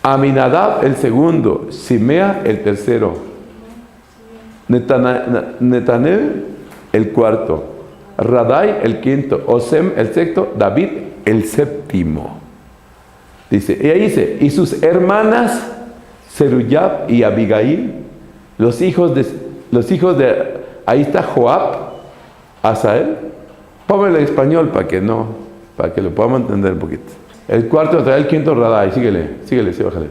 Aminadab el segundo, Simea el tercero, Netanel el cuarto, Radai el quinto, Osem el sexto, David el séptimo. Dice, y ahí dice, y sus hermanas Zeruyab y Abigail, los hijos de ahí está Joab, Asael. Póngale en español para que lo podamos entender un poquito. El cuarto trae el quinto Radai, síguele, sí, bájale.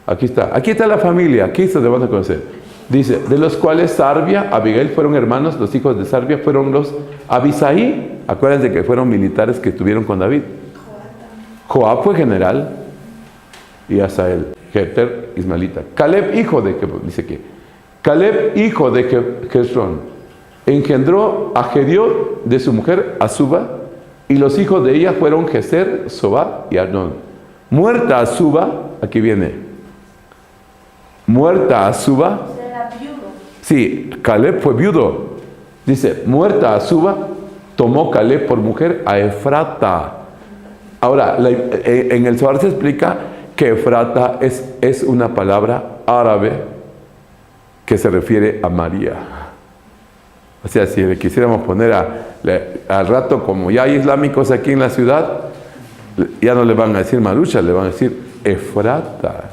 Aquí está la familia, aquí se te van a conocer. Dice, de los cuales Sarbia, Abigail fueron hermanos, los hijos de Sarbia fueron los Abisaí, acuérdense que fueron militares que estuvieron con David. Joab fue general y Asael, Jeter, ismaelita. Caleb, hijo de Hezrón, engendró a Gediot de su mujer Azuba, y los hijos de ella fueron Geser, Sobab y Arnón. Muerta Azuba, aquí viene, muerta Azuba, sí, Caleb fue viudo. Dice, muerta Azuba, tomó Caleb por mujer a Efrata. Ahora, en el Zohar se explica que Efrata es una palabra árabe que se refiere a María. O sea, si le quisiéramos poner al rato, como ya hay islámicos aquí en la ciudad, ya no le van a decir Marucha, le van a decir Efrata.